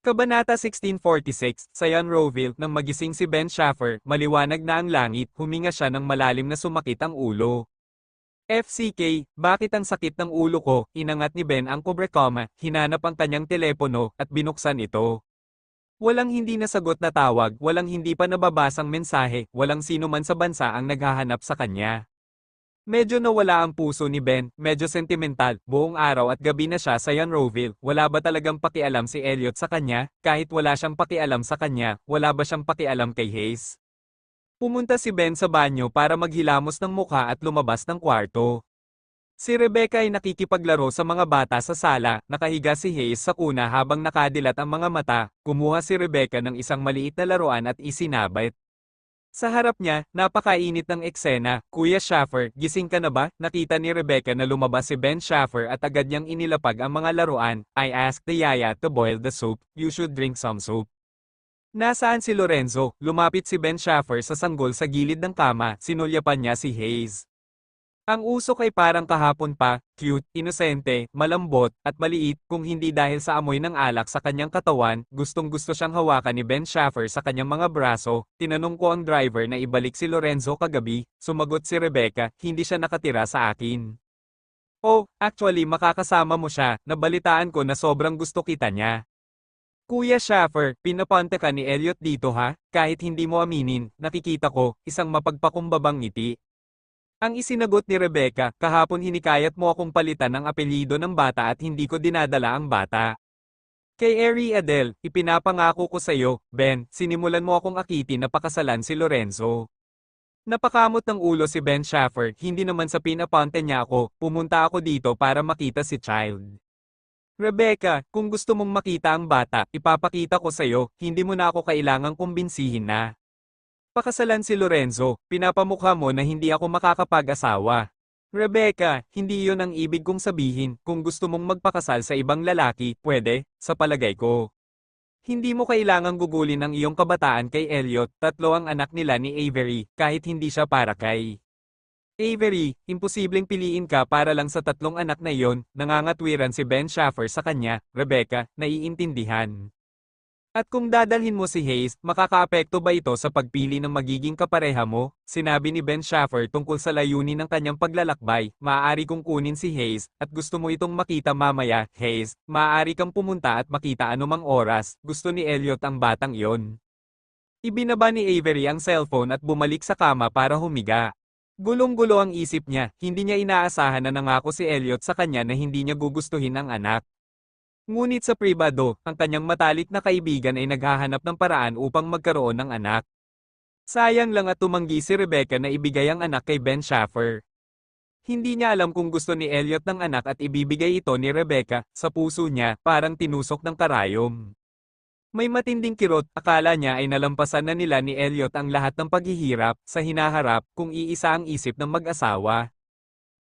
Kabanata 1646, sa Roville, nang magising si Ben Schaffer, maliwanag na ang langit, huminga siya ng malalim na sumakit ang ulo. FCK, bakit ang sakit ng ulo ko? Inangat ni Ben ang kobrekoma, hinanap ang kanyang telepono, at binuksan ito. Walang hindi nasagot na tawag, walang hindi pa nababasang mensahe, walang sino man sa bansa ang naghahanap sa kanya. Medyo nawala ang puso ni Ben, medyo sentimental, buong araw at gabi na siya sa Roville, wala ba talagang pakialam si Elliot sa kanya, kahit wala siyang pakialam sa kanya, wala ba siyang pakialam kay Hayes? Pumunta si Ben sa banyo para maghilamos ng mukha at lumabas ng kwarto. Si Rebecca ay nakikipaglaro sa mga bata sa sala, nakahiga si Hayes sa kuna habang nakadilat ang mga mata, kumuha si Rebecca ng isang maliit na laruan at isinabit. Sa harap niya, napakainit ng eksena. Kuya Schaffer, gising ka na ba? Nakita ni Rebecca na lumabas si Ben Schaffer at agad niyang inilapag ang mga laruan. I asked the yaya to boil the soup, you should drink some soup. Nasaan si Lorenzo? Lumapit si Ben Schaffer sa sanggol sa gilid ng kama, sinulyapan niya si Hayes. Ang usok ay parang kahapon pa, cute, inosente, malambot, at maliit, kung hindi dahil sa amoy ng alak sa kanyang katawan, gustong-gusto siyang hawakan ni Ben Schaffer sa kanyang mga braso. Tinanong ko ang driver na ibalik si Lorenzo kagabi, sumagot si Rebecca, hindi siya nakatira sa akin. Oh, actually makakasama mo siya, nabalitaan ko na sobrang gusto kita niya. Kuya Schaffer, pinapunta ka ni Elliot dito ha? Kahit hindi mo aminin, nakikita ko, isang mapagpakumbabang ngiti. Ang isinagot ni Rebecca, kahapon hinikayat mo akong palitan ang apelyido ng bata at hindi ko dinadala ang bata. Kay Ari Adele, ipinapangako ko sa iyo, Ben, sinimulan mo akong akitin na pakasalan si Lorenzo. Napakamot ng ulo si Ben Schaffer, hindi naman sa pinapunta niya ako, pumunta ako dito para makita si Child. Rebecca, kung gusto mong makita ang bata, ipapakita ko sa iyo, hindi mo na ako kailangang kumbinsihin na. Pakasalan si Lorenzo, pinapamukha mo na hindi ako makakapag-asawa. Rebecca, hindi yon ang ibig kong sabihin, kung gusto mong magpakasal sa ibang lalaki, pwede, sa palagay ko. Hindi mo kailangang gugulin ang iyong kabataan kay Elliot, tatlo ang anak nila ni Avery, kahit hindi siya para kay Avery, imposibleng piliin ka para lang sa tatlong anak na iyon, nangangatwiran si Ben Schaffer sa kanya, Rebecca, naiintindihan. At kung dadalhin mo si Hayes, makakaapekto ba ito sa pagpili ng magiging kapareha mo? Sinabi ni Ben Schaffer tungkol sa layunin ng kanyang paglalakbay, maaari kong kunin si Hayes, at gusto mo itong makita mamaya, Hayes, maaari kang pumunta at makita anumang oras, gusto ni Elliot ang batang iyon. Ibinaba ni Avery ang cellphone at bumalik sa kama para humiga. Gulong-gulo ang isip niya, hindi niya inaasahan na nangako si Elliot sa kanya na hindi niya gugustuhin ang anak. Ngunit sa pribado, ang kanyang matalik na kaibigan ay naghahanap ng paraan upang magkaroon ng anak. Sayang lang at tumanggi si Rebecca na ibigay ang anak kay Ben Schaffer. Hindi niya alam kung gusto ni Elliot ng anak at ibibigay ito ni Rebecca, sa puso niya, parang tinusok ng karayom. May matinding kirot, akala niya ay nalampasan na nila ni Elliot ang lahat ng paghihirap, sa hinaharap, kung iisa ang isip ng mag-asawa.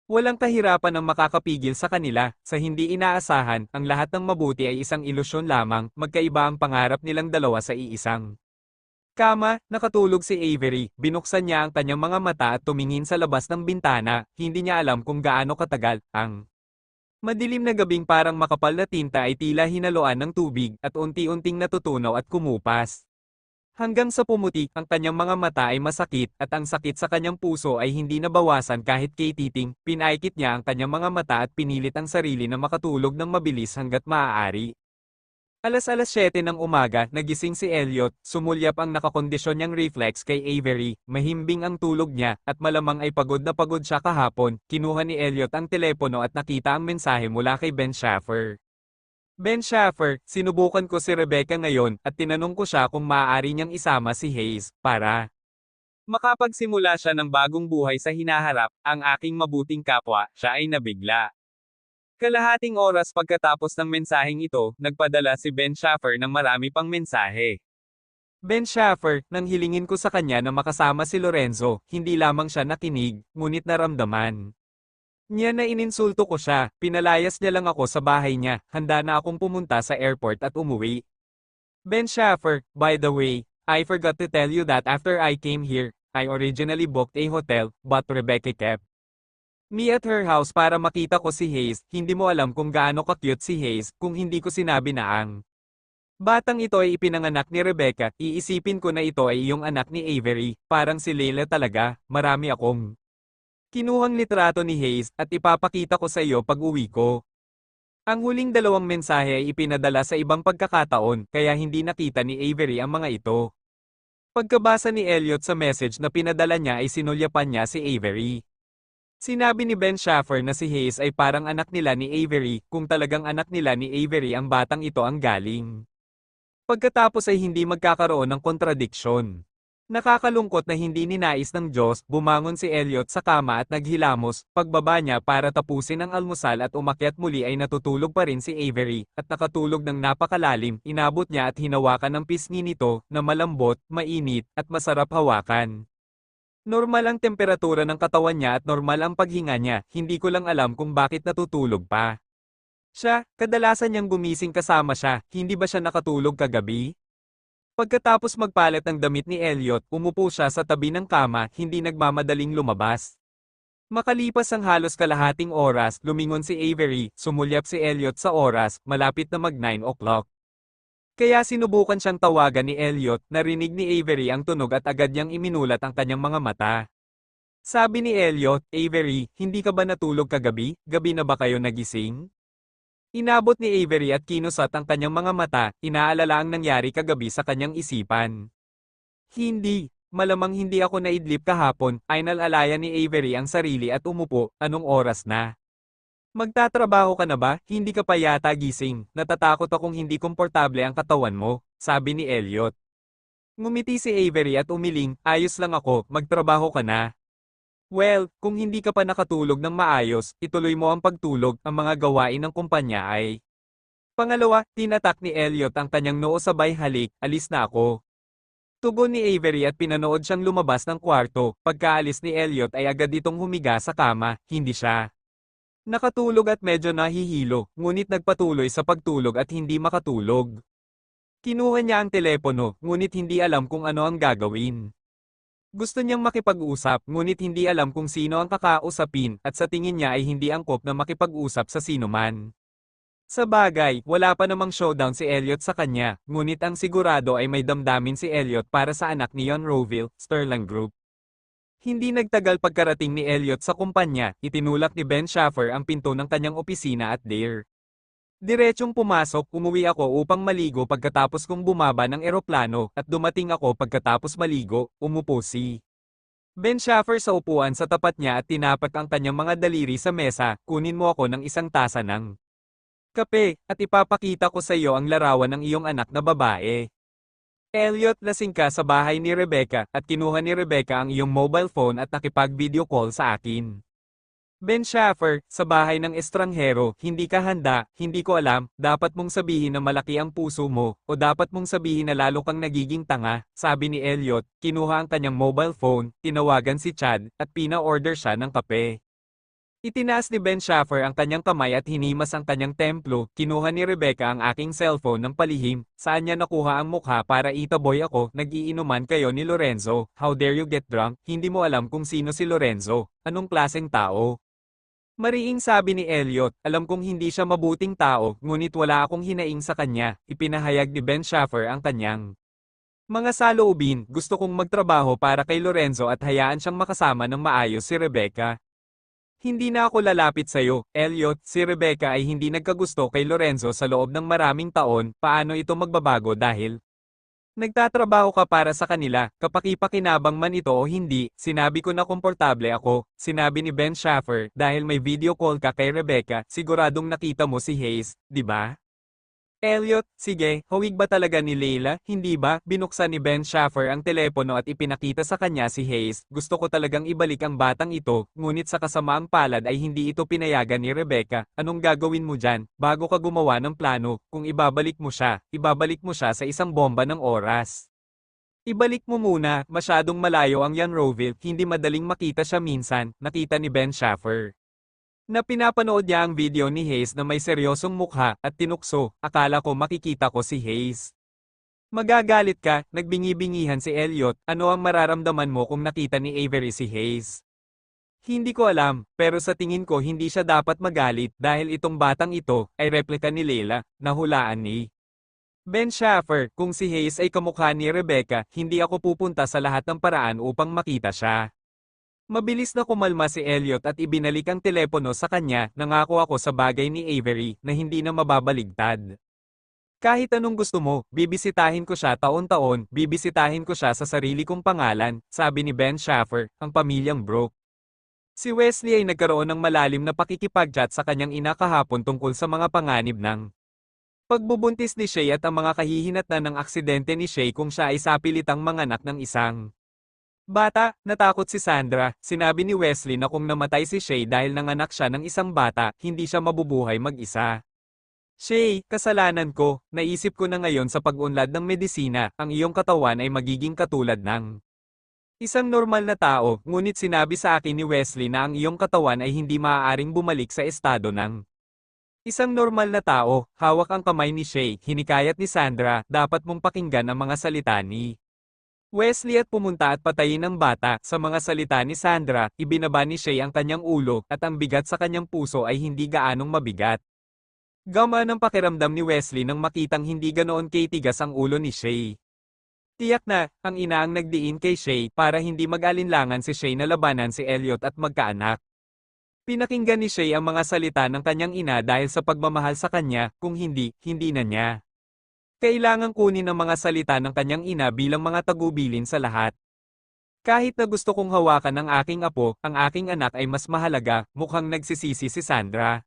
Walang kahirapan ang makakapigil sa kanila, sa hindi inaasahan, ang lahat ng mabuti ay isang ilusyon lamang, magkaiba ang pangarap nilang dalawa sa iisang kama. Nakatulog si Avery, binuksan niya ang kanyang mga mata at tumingin sa labas ng bintana, hindi niya alam kung gaano katagal, ang madilim na gabing parang makapal na tinta ay tila hinaluan ng tubig, at unti-unting natutunaw at kumupas. Hanggang sa pumutik, ang kanyang mga mata ay masakit, at ang sakit sa kanyang puso ay hindi nabawasan kahit kay titing, pinaikit niya ang kanyang mga mata at pinilit ang sarili na makatulog ng mabilis hanggat maaari. Alas 7 ng umaga, nagising si Elliot, sumulyap ang nakakondisyon niyang reflex kay Avery, mahimbing ang tulog niya, at malamang ay pagod na pagod siya kahapon, kinuha ni Elliot ang telepono at nakita ang mensahe mula kay Ben Schaffer. Ben Schaffer, sinubukan ko si Rebecca ngayon at tinanong ko siya kung maaari niyang isama si Hayes para makapagsimula siya ng bagong buhay sa hinaharap, ang aking mabuting kapwa, siya ay nabigla. Kalahating oras pagkatapos ng mensaheng ito, nagpadala si Ben Schaffer ng marami pang mensahe. Ben Schaffer, nang hilingin ko sa kanya na makasama si Lorenzo, hindi lamang siya nakinig, ngunit naramdaman niya na ininsulto ko siya, pinalayas niya lang ako sa bahay niya, handa na akong pumunta sa airport at umuwi. Ben Schaffer, by the way, I forgot to tell you that after I came here, I originally booked a hotel, but Rebecca kept me at her house para makita ko si Hayes. Hindi mo alam kung gaano ka-cute si Hayes, kung hindi ko sinabi na ang Batang ito ay ipinanganak ni Rebecca, iisipin ko na ito ay iyong anak ni Avery, parang si Layla talaga, marami akong kinuhang litrato ni Hayes at ipapakita ko sa iyo pag-uwi ko. Ang huling dalawang mensahe ay ipinadala sa ibang pagkakataon, kaya hindi nakita ni Avery ang mga ito. Pagkabasa ni Elliot sa message na pinadala niya ay sinulyapan niya si Avery. Sinabi ni Ben Schaffer na si Hayes ay parang anak nila ni Avery, kung talagang anak nila ni Avery ang batang ito ang galing. Pagkatapos ay hindi magkakaroon ng kontradiksyon. Nakakalungkot na hindi ninais ng Diyos, bumangon si Elliot sa kama at naghilamos, pagbaba niya para tapusin ang almusal at umakyat muli ay natutulog pa rin si Avery, at nakatulog ng napakalalim, inabot niya at hinawakan ang pisngi nito, na malambot, mainit, at masarap hawakan. Normal ang temperatura ng katawan niya at normal ang paghinga niya, hindi ko lang alam kung bakit natutulog pa. Siya, kadalasan niyang gumising kasama siya, hindi ba siya nakatulog kagabi? Pagkatapos magpalit ng damit ni Elliot, umupo siya sa tabi ng kama, hindi nagmamadaling lumabas. Makalipas ang halos kalahating oras, lumingon si Avery, sumulyap si Elliot sa oras, malapit na mag 9 o'clock. Kaya sinubukan siyang tawagan ni Elliot, narinig ni Avery ang tunog at agad niyang iminulat ang kanyang mga mata. Sabi ni Elliot, Avery, hindi ka ba natulog kagabi? Gabi na ba kayo nagising? Inabot ni Avery at kinusat ang kanyang mga mata, inaalala ang nangyari kagabi sa kanyang isipan. Hindi, malamang hindi ako naidlip kahapon, ay nalalaya ni Avery ang sarili at umupo, anong oras na? Magtatrabaho ka na ba? Hindi ka pa yata gising, natatakot akong hindi komportable ang katawan mo, sabi ni Elliot. Ngumiti si Avery at umiling, ayos lang ako, magtrabaho ka na. Well, kung hindi ka pa nakatulog ng maayos, ituloy mo ang pagtulog, ang mga gawain ng kumpanya ay. Pangalawa, tinatak ni Elliot ang kanyang noo sabay halik, alis na ako. Tugon ni Avery at pinanood siyang lumabas ng kwarto, pagkaalis ni Elliot ay agad itong humiga sa kama, hindi siya. Nakatulog at medyo nahihilo, ngunit nagpatuloy sa pagtulog at hindi makatulog. Kinuha niya ang telepono, ngunit hindi alam kung ano ang gagawin. Gusto niyang makipag-usap, ngunit hindi alam kung sino ang kakausapin, at sa tingin niya ay hindi angkop na makipag-usap sa sinuman. Sa bagay, wala pa namang showdown si Elliot sa kanya, ngunit ang sigurado ay may damdamin si Elliot para sa anak ni John Roville, Sterling Group. Hindi nagtagal pagkarating ni Elliot sa kumpanya, itinulak ni Ben Schaffer ang pinto ng kanyang opisina at there. Diretsong pumasok, umuwi ako upang maligo pagkatapos kong bumaba ng eroplano, at dumating ako pagkatapos maligo, umupo si Ben Schaffer sa upuan sa tapat niya at tinapak ang kanyang mga daliri sa mesa, kunin mo ako ng isang tasa ng kape, at ipapakita ko sa iyo ang larawan ng iyong anak na babae. Elliot, lasing ka sa bahay ni Rebecca, at kinuha ni Rebecca ang iyong mobile phone at nakipag-video call sa akin. Ben Schaffer, sa bahay ng estranghero, hindi ka handa, hindi ko alam, dapat mong sabihin na malaki ang puso mo, o dapat mong sabihin na lalo kang nagiging tanga, sabi ni Elliot, kinuha ang kanyang mobile phone, tinawagan si Chad, at pina-order siya ng kape. Itinaas ni Ben Schaffer ang kanyang kamay at hinimas ang kanyang templo, kinuha ni Rebecca ang aking cellphone ng palihim, saan niya nakuha ang mukha para itaboy ako, nag-iinuman kayo ni Lorenzo, how dare you get drunk, hindi mo alam kung sino si Lorenzo, anong klaseng tao? Mariing sabi ni Elliot, alam kong hindi siya mabuting tao, ngunit wala akong hinaing sa kanya, ipinahayag ni Ben Schaffer ang kanyang mga saloobin, gusto kong magtrabaho para kay Lorenzo at hayaan siyang makasama ng maayos si Rebecca. Hindi na ako lalapit sa'yo, Elliot, si Rebecca ay hindi nagkagusto kay Lorenzo sa loob ng maraming taon, paano ito magbabago dahil nagtatrabaho ka para sa kanila, kapaki-pakinabang man ito o hindi, sinabi ko na komportable ako, sinabi ni Ben Schaffer, dahil may video call ka kay Rebecca, siguradong nakita mo si Hayes, di ba? Elliot, sige, hawig ba talaga ni Layla, hindi ba? Binuksan ni Ben Schaffer ang telepono at ipinakita sa kanya si Hayes, gusto ko talagang ibalik ang batang ito, ngunit sa kasamaang palad ay hindi ito pinayagan ni Rebecca, anong gagawin mo dyan, bago ka gumawa ng plano, kung ibabalik mo siya sa isang bomba ng oras. Ibalik mo muna, masyadong malayo ang Jan Roville, hindi madaling makita siya minsan, nakita ni Ben Schaffer. Na pinapanood niya ang video ni Hayes na may seryosong mukha at tinukso, akala ko makikita ko si Hayes. Magagalit ka, nagbingi-bingihan si Elliot, ano ang mararamdaman mo kung nakita ni Avery si Hayes? Hindi ko alam, pero sa tingin ko hindi siya dapat magalit dahil itong batang ito ay replika ni Layla, nahulaan ni Ben Schaffer, kung si Hayes ay kamukha ni Rebecca, hindi ako pupunta sa lahat ng paraan upang makita siya. Mabilis na kumalma si Elliot at ibinalik ang telepono sa kanya, nangako ako sa bagay ni Avery na hindi na mababaligtad. Kahit anong gusto mo, bibisitahin ko siya taon-taon, bibisitahin ko siya sa sarili kong pangalan, sabi ni Ben Schaffer, ang pamilyang Brooke. Si Wesley ay nagkaroon ng malalim na pakikipagchat sa kanyang ina kahapon tungkol sa mga panganib ng pagbubuntis ni Shay at ang mga kahihinatnan ng aksidente ni Shay kung siya ay sapilitang manganak ng isang bata. Natakot si Sandra, sinabi ni Wesley na kung namatay si Shay dahil nanganak siya ng isang bata, hindi siya mabubuhay mag-isa. Shay, kasalanan ko, naisip ko na ngayon sa pag-unlad ng medisina, ang iyong katawan ay magiging katulad ng isang normal na tao, ngunit sinabi sa akin ni Wesley na ang iyong katawan ay hindi maaaring bumalik sa estado ng isang normal na tao. Hawak ang kamay ni Shay, hinikayat ni Sandra, dapat mong pakinggan ang mga salita ni Wesley at pumunta at patayin ang bata. Sa mga salita ni Sandra, ibinaba ni Shay ang kanyang ulo, at ang bigat sa kanyang puso ay hindi gaanong mabigat. Gama ng pakiramdam ni Wesley nang makitang hindi ganoon katigas ang ulo ni Shay. Tiyak na, ang ina ang nagdiin kay Shay para hindi mag-alinlangan si Shay na labanan si Elliot at magkaanak. Pinakinggan ni Shay ang mga salita ng kanyang ina dahil sa pagmamahal sa kanya, kung hindi, hindi na niya. Kailangang kunin ang mga salita ng kanyang ina bilang mga tagubilin sa lahat. Kahit na gusto kong hawakan ang aking apo, ang aking anak ay mas mahalaga, mukhang nagsisisi si Sandra.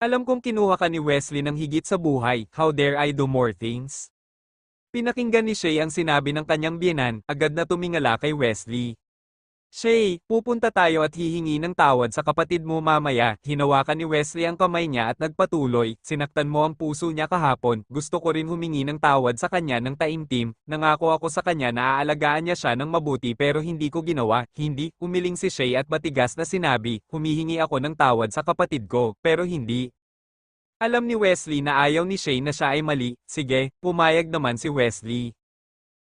Alam kong kinuha ka ni Wesley ng higit sa buhay, how dare I do more things? Pinakinggan ni Shay ang sinabi ng kanyang biyenan, agad na tumingala kay Wesley. Shay, pupunta tayo at hihingi ng tawad sa kapatid mo mamaya. Hinawakan ni Wesley ang kamay niya at nagpatuloy, sinaktan mo ang puso niya kahapon, gusto ko rin humingi ng tawad sa kanya ng taimtim, nangako ako sa kanya na aalagaan niya siya ng mabuti pero hindi ko ginawa, hindi, umiling si Shay at matigas na sinabi, humihingi ako ng tawad sa kapatid ko, pero hindi. Alam ni Wesley na ayaw ni Shay na siya ay mali, sige, pumayag naman si Wesley.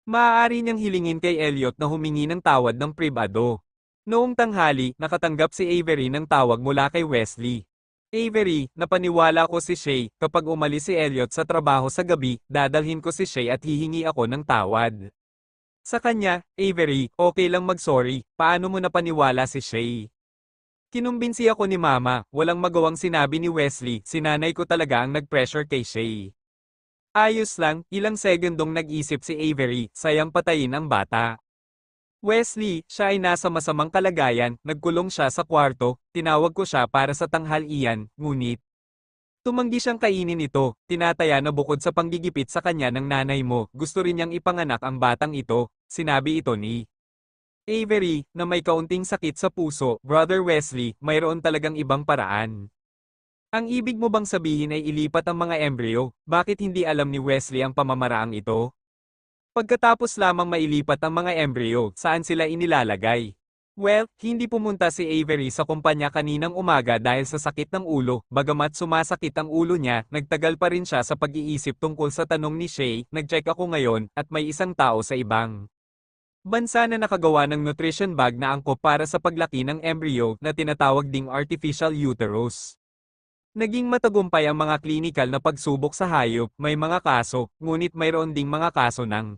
Maaari niyang hilingin kay Elliot na humingi ng tawad ng pribado. Noong tanghali, nakatanggap si Avery ng tawag mula kay Wesley. Avery, napaniwala ko si Shay, kapag umalis si Elliot sa trabaho sa gabi, dadalhin ko si Shay at hihingi ako ng tawad. Sa kanya, Avery, okay lang mag-sorry, paano mo napaniwala si Shay? Kinumbinsi ako ni Mama, walang magawang sinabi ni Wesley, sinanay ko talaga ang nag-pressure kay Shay. Ayos lang, ilang segundong nag-isip si Avery, sayang patayin ang bata. Wesley, siya ay nasa masamang kalagayan, nagkulong siya sa kwarto, tinawag ko siya para sa tanghalian, ngunit tumanggi siyang kainin ito, tinataya na bukod sa panggigipit sa kanya ng nanay mo, gusto rin niyang ipanganak ang batang ito, sinabi ito ni Avery, na may kaunting sakit sa puso. Brother Wesley, mayroon talagang ibang paraan. Ang ibig mo bang sabihin ay ilipat ang mga embryo? Bakit hindi alam ni Wesley ang pamamaraang ito? Pagkatapos lamang mailipat ang mga embryo, saan sila inilalagay? Well, hindi pumunta si Avery sa kumpanya kaninang umaga dahil sa sakit ng ulo, bagamat sumasakit ang ulo niya, nagtagal pa rin siya sa pag-iisip tungkol sa tanong ni Shay, nag-check ako ngayon, at may isang tao sa ibang bansa na nakagawa ng nutrition bag na angkop para sa paglaki ng embryo na tinatawag ding artificial uterus. Naging matagumpay ang mga klinikal na pagsubok sa hayop, may mga kaso, ngunit mayroon ding mga kaso ng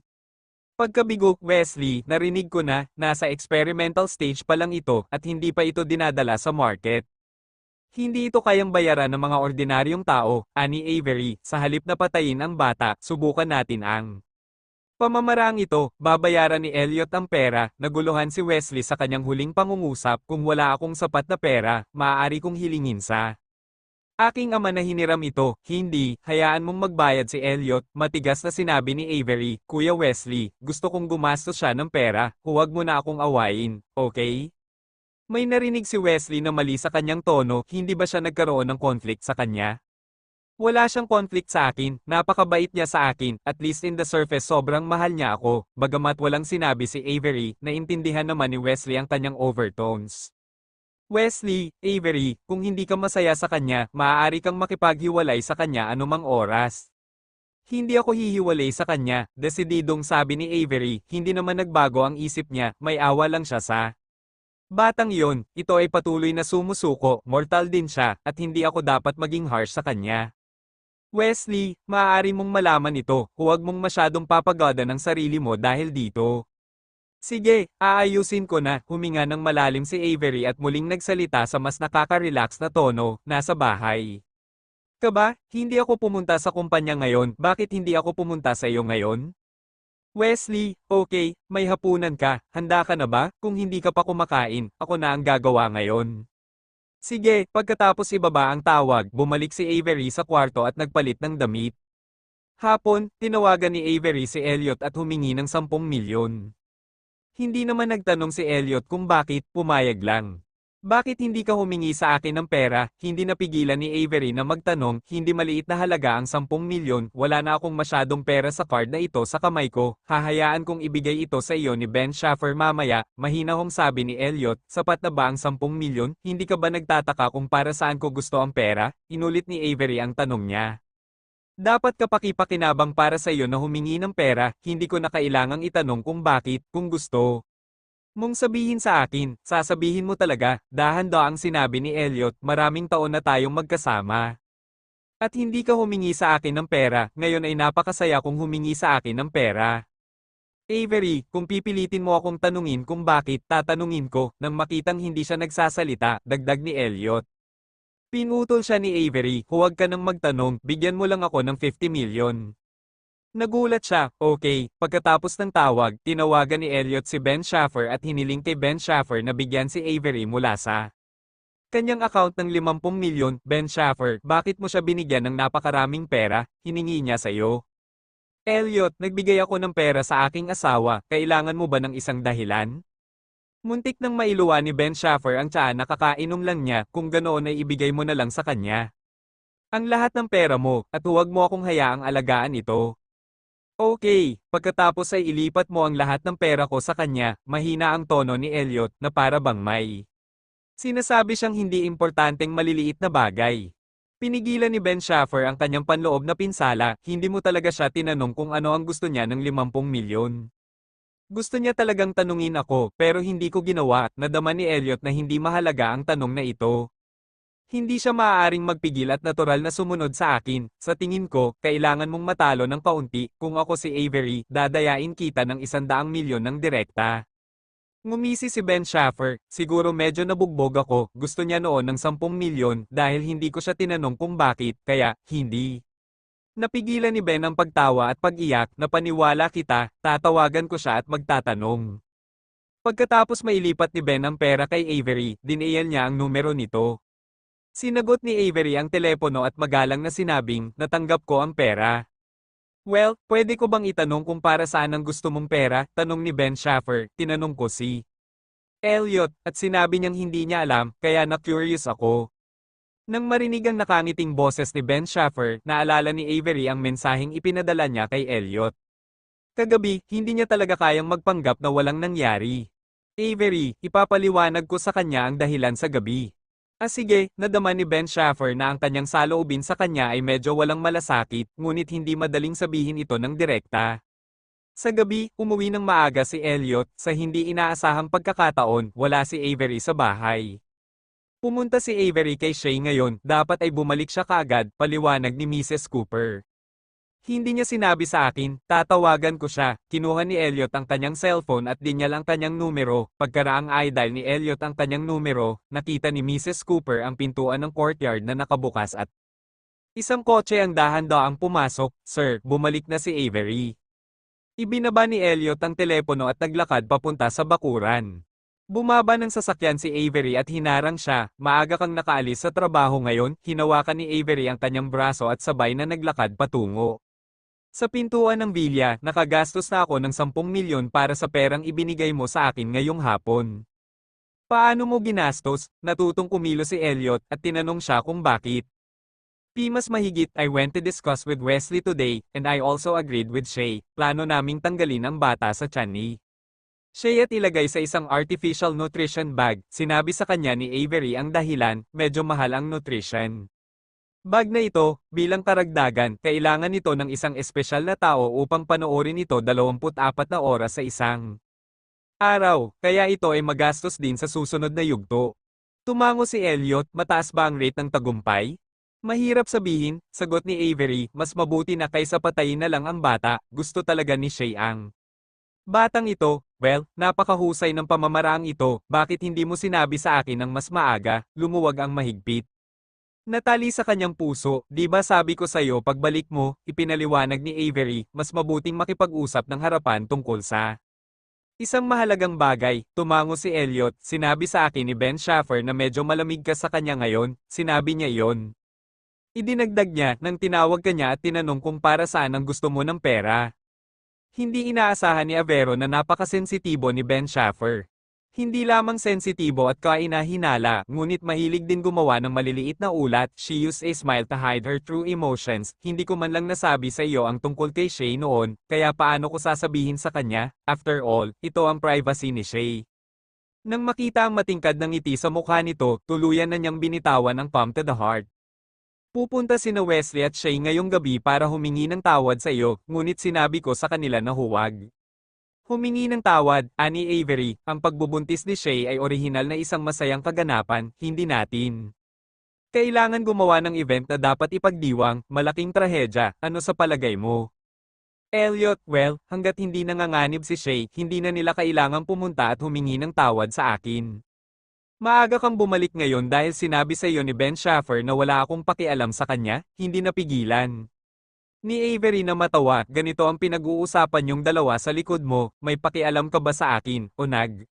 pagkabigo. Wesley, narinig ko na, nasa experimental stage pa lang ito, at hindi pa ito dinadala sa market. Hindi ito kayang bayaran ng mga ordinaryong tao, ani Avery, sa halip na patayin ang bata, subukan natin ang pamamaraang ito. Babayaran ni Elliot ang pera. Naguluhan si Wesley sa kanyang huling pangungusap, kung wala akong sapat na pera, maaari kong hilingin sa aking ama na hiniram ito. Hindi, hayaan mong magbayad si Elliot, matigas na sinabi ni Avery. Kuya Wesley, gusto kong gumastos siya ng pera, huwag mo na akong awayin, okay? May narinig si Wesley na mali sa kanyang tono, hindi ba siya nagkaroon ng conflict sa kanya? Wala siyang conflict sa akin, napakabait niya sa akin, at least in the surface sobrang mahal niya ako, bagamat walang sinabi si Avery, naintindihan naman ni Wesley ang kanyang overtones. Wesley, Avery, kung hindi ka masaya sa kanya, maaari kang makipaghiwalay sa kanya anumang oras. Hindi ako hihiwalay sa kanya, desididong sabi ni Avery, hindi naman nagbago ang isip niya, may awa lang siya sa batang yon. Ito ay patuloy na sumusuko, mortal din siya, at hindi ako dapat maging harsh sa kanya. Wesley, maaari mong malaman ito, huwag mong masyadong papagada ng sarili mo dahil dito. Sige, aayusin ko na, huminga ng malalim si Avery at muling nagsalita sa mas nakaka-relax na tono, nasa bahay. Ka ba, hindi ako pumunta sa kumpanya ngayon, bakit hindi ako pumunta sa iyo ngayon? Wesley, okay, may hapunan ka, handa ka na ba? Kung hindi ka pa kumakain, ako na ang gagawa ngayon. Sige, pagkatapos ibaba ang tawag, bumalik si Avery sa kwarto at nagpalit ng damit. Hapon, tinawagan ni Avery si Elliot at humingi ng 10 milyon. Hindi naman nagtanong si Elliot kung bakit, pumayag lang. Bakit hindi ka humingi sa akin ng pera? Hindi napigilan ni Avery na magtanong, hindi maliit na halaga ang 10 milyon, wala na akong masyadong pera sa card na ito sa kamay ko, hahayaan kong ibigay ito sa iyo ni Ben Schaffer mamaya, mahinahong sabi ni Elliot, sapat na ba ang 10 milyon? Hindi ka ba nagtataka kung para saan ko gusto ang pera? Inulit ni Avery ang tanong niya. Dapat kapaki-pakinabang para sa iyo na humingi ng pera, hindi ko na kailangang itanong kung bakit, kung gusto mong sabihin sa akin, sasabihin mo talaga, dahan-daang sinabi ni Elliot, maraming taon na tayong magkasama. At hindi ka humingi sa akin ng pera, ngayon ay napakasaya kung humingi sa akin ng pera. Avery, kung pipilitin mo akong tanungin kung bakit, tatanungin ko, nang makitang hindi siya nagsasalita, dagdag ni Elliot. Pinutol siya ni Avery, huwag ka nang magtanong, bigyan mo lang ako ng 50 milyon. Nagulat siya, okay, pagkatapos ng tawag, tinawagan ni Elliot si Ben Schaffer at hiniling kay Ben Schaffer na bigyan si Avery mula sa kanyang account ng 50 milyon, Ben Schaffer, bakit mo siya binigyan ng napakaraming pera, hiningi niya sa iyo? Elliot, nagbigay ako ng pera sa aking asawa, kailangan mo ba ng isang dahilan? Muntik nang mailuwa ni Ben Schaffer ang tiyan na kakainom lang niya, kung ganoon ay ibigay mo na lang sa kanya. Ang lahat ng pera mo, at huwag mo akong hayaang alagaan ito. Okay, pagkatapos ay ilipat mo ang lahat ng pera ko sa kanya, mahina ang tono ni Elliot na para bang may sinasabi siyang hindi importanteng maliliit na bagay. Pinigilan ni Ben Schaffer ang kanyang panloob na pinsala, hindi mo talaga siya tinanong kung ano ang gusto niya ng 50 milyon. Gusto niya talagang tanungin ako, pero hindi ko ginawa, nadama ni Elliot na hindi mahalaga ang tanong na ito. Hindi siya maaaring magpigil at natural na sumunod sa akin, sa tingin ko, kailangan mong matalo ng kaunti, kung ako si Avery, dadayain kita ng 100 milyon ng direkta. Ngumisi si Ben Schaffer, siguro medyo nabugbog ako, gusto niya noon ng 10 milyon, dahil hindi ko siya tinanong kung bakit, kaya, hindi. Napigilan ni Ben ang pagtawa at pag-iyak, na paniwala kita, tatawagan ko siya at magtatanong. Pagkatapos mailipat ni Ben ang pera kay Avery, dinial niya ang numero nito. Sinagot ni Avery ang telepono at magalang na sinabing, natanggap ko ang pera. Well, pwede ko bang itanong kung para saan ang gusto mong pera? Tanong ni Ben Schaffer, tinanong ko si Elliot, at sinabi niyang hindi niya alam, kaya na-curious ako. Nang marinig ang nakangiting boses ni Ben Schaffer, naalala ni Avery ang mensaheng ipinadala niya kay Elliot. Kagabi, hindi niya talaga kayang magpanggap na walang nangyari. Avery, ipapaliwanag ko sa kanya ang dahilan sa gabi. Sige, nadama ni Ben Schaffer na ang kanyang saloobin sa kanya ay medyo walang malasakit, ngunit hindi madaling sabihin ito ng direkta. Sa gabi, umuwi ng maaga si Elliot, sa hindi inaasahang pagkakataon, wala si Avery sa bahay. Pumunta si Avery kay Shay ngayon, dapat ay bumalik siya kaagad, paliwanag ni Mrs. Cooper. Hindi niya sinabi sa akin, tatawagan ko siya, kinuha ni Elliot ang kanyang cellphone at dinyal ang kanyang numero, pagkaraang i-dial ni Elliot ang kanyang numero, nakita ni Mrs. Cooper ang pintuan ng courtyard na nakabukas at isang kotse ang dahan-daang pumasok, sir, bumalik na si Avery. Ibinaba ni Elliot ang telepono at naglakad papunta sa bakuran. Bumaba ng sasakyan si Avery at hinarang siya, maaga kang nakaalis sa trabaho ngayon, hinawakan ni Avery ang kanyang braso at sabay na naglakad patungo. Sa pintuan ng bilya, nakagastos na ako ng 10 milyon para sa perang ibinigay mo sa akin ngayong hapon. Paano mo ginastos? Natutong kumilo si Elliot at tinanong siya kung bakit. Mas mahigit, I went to discuss with Wesley today, and I also agreed with Shay, plano naming tanggalin ang bata sa tiyan ni Shay at ilagay sa isang artificial nutrition bag, sinabi sa kanya ni Avery ang dahilan, medyo mahal ang nutrition bag na ito, bilang karagdagan, kailangan nito ng isang espesyal na tao upang panoorin ito 24 na oras sa isang araw, kaya ito ay magastos din sa susunod na yugto. Tumango si Elliot, mataas ba ang rate ng tagumpay? Mahirap sabihin, sagot ni Avery, mas mabuti na kaysa patayin na lang ang bata, gusto talaga ni Shay ang batang ito. Well, napakahusay ng pamamaraang ito, bakit hindi mo sinabi sa akin ng mas maaga, lumuwag ang mahigpit. Natali sa kanyang puso, di ba sabi ko sa'yo pagbalik mo, ipinaliwanag ni Avery, mas mabuting makipag-usap ng harapan tungkol sa isang mahalagang bagay. Tumango si Elliot, sinabi sa akin ni Ben Schaffer na medyo malamig ka sa kanya ngayon, sinabi niya iyon. Idinagdag niya nang tinawag ka niya at tinanong kung para saan ang gusto mo ng pera. Hindi inaasahan ni Avero na napakasensitibo ni Ben Schaffer. Hindi lamang sensitibo at kainahinala, ngunit mahilig din gumawa ng maliliit na ulat. She used a smile to hide her true emotions. Hindi ko man lang nasabi sa iyo ang tungkol kay Shay noon, kaya paano ko sasabihin sa kanya? After all, ito ang privacy ni Shay. Nang makita ang matingkad ng ngiti sa mukha nito, tuluyan na niyang binitawan ang palm to the heart. Pupunta sina Wesley at Shay ngayong gabi para humingi ng tawad sa iyo, ngunit sinabi ko sa kanila na huwag. Humingi ng tawad, ani Avery, ang pagbubuntis ni Shay ay orihinal na isang masayang kaganapan, hindi natin. Kailangan gumawa ng event na dapat ipagdiwang, malaking trahedya, ano sa palagay mo? Elliot, well, hanggat hindi nanganganib si Shay, hindi na nila kailangang pumunta at humingi ng tawad sa akin. Maaga kang bumalik ngayon dahil sinabi sa iyo ni Ben Schaffer na wala akong pakialam sa kanya, hindi napigilan. Ni Avery na matawa, ganito ang pinag-uusapan yung dalawa sa likod mo, may pakialam ka ba sa akin, o nag?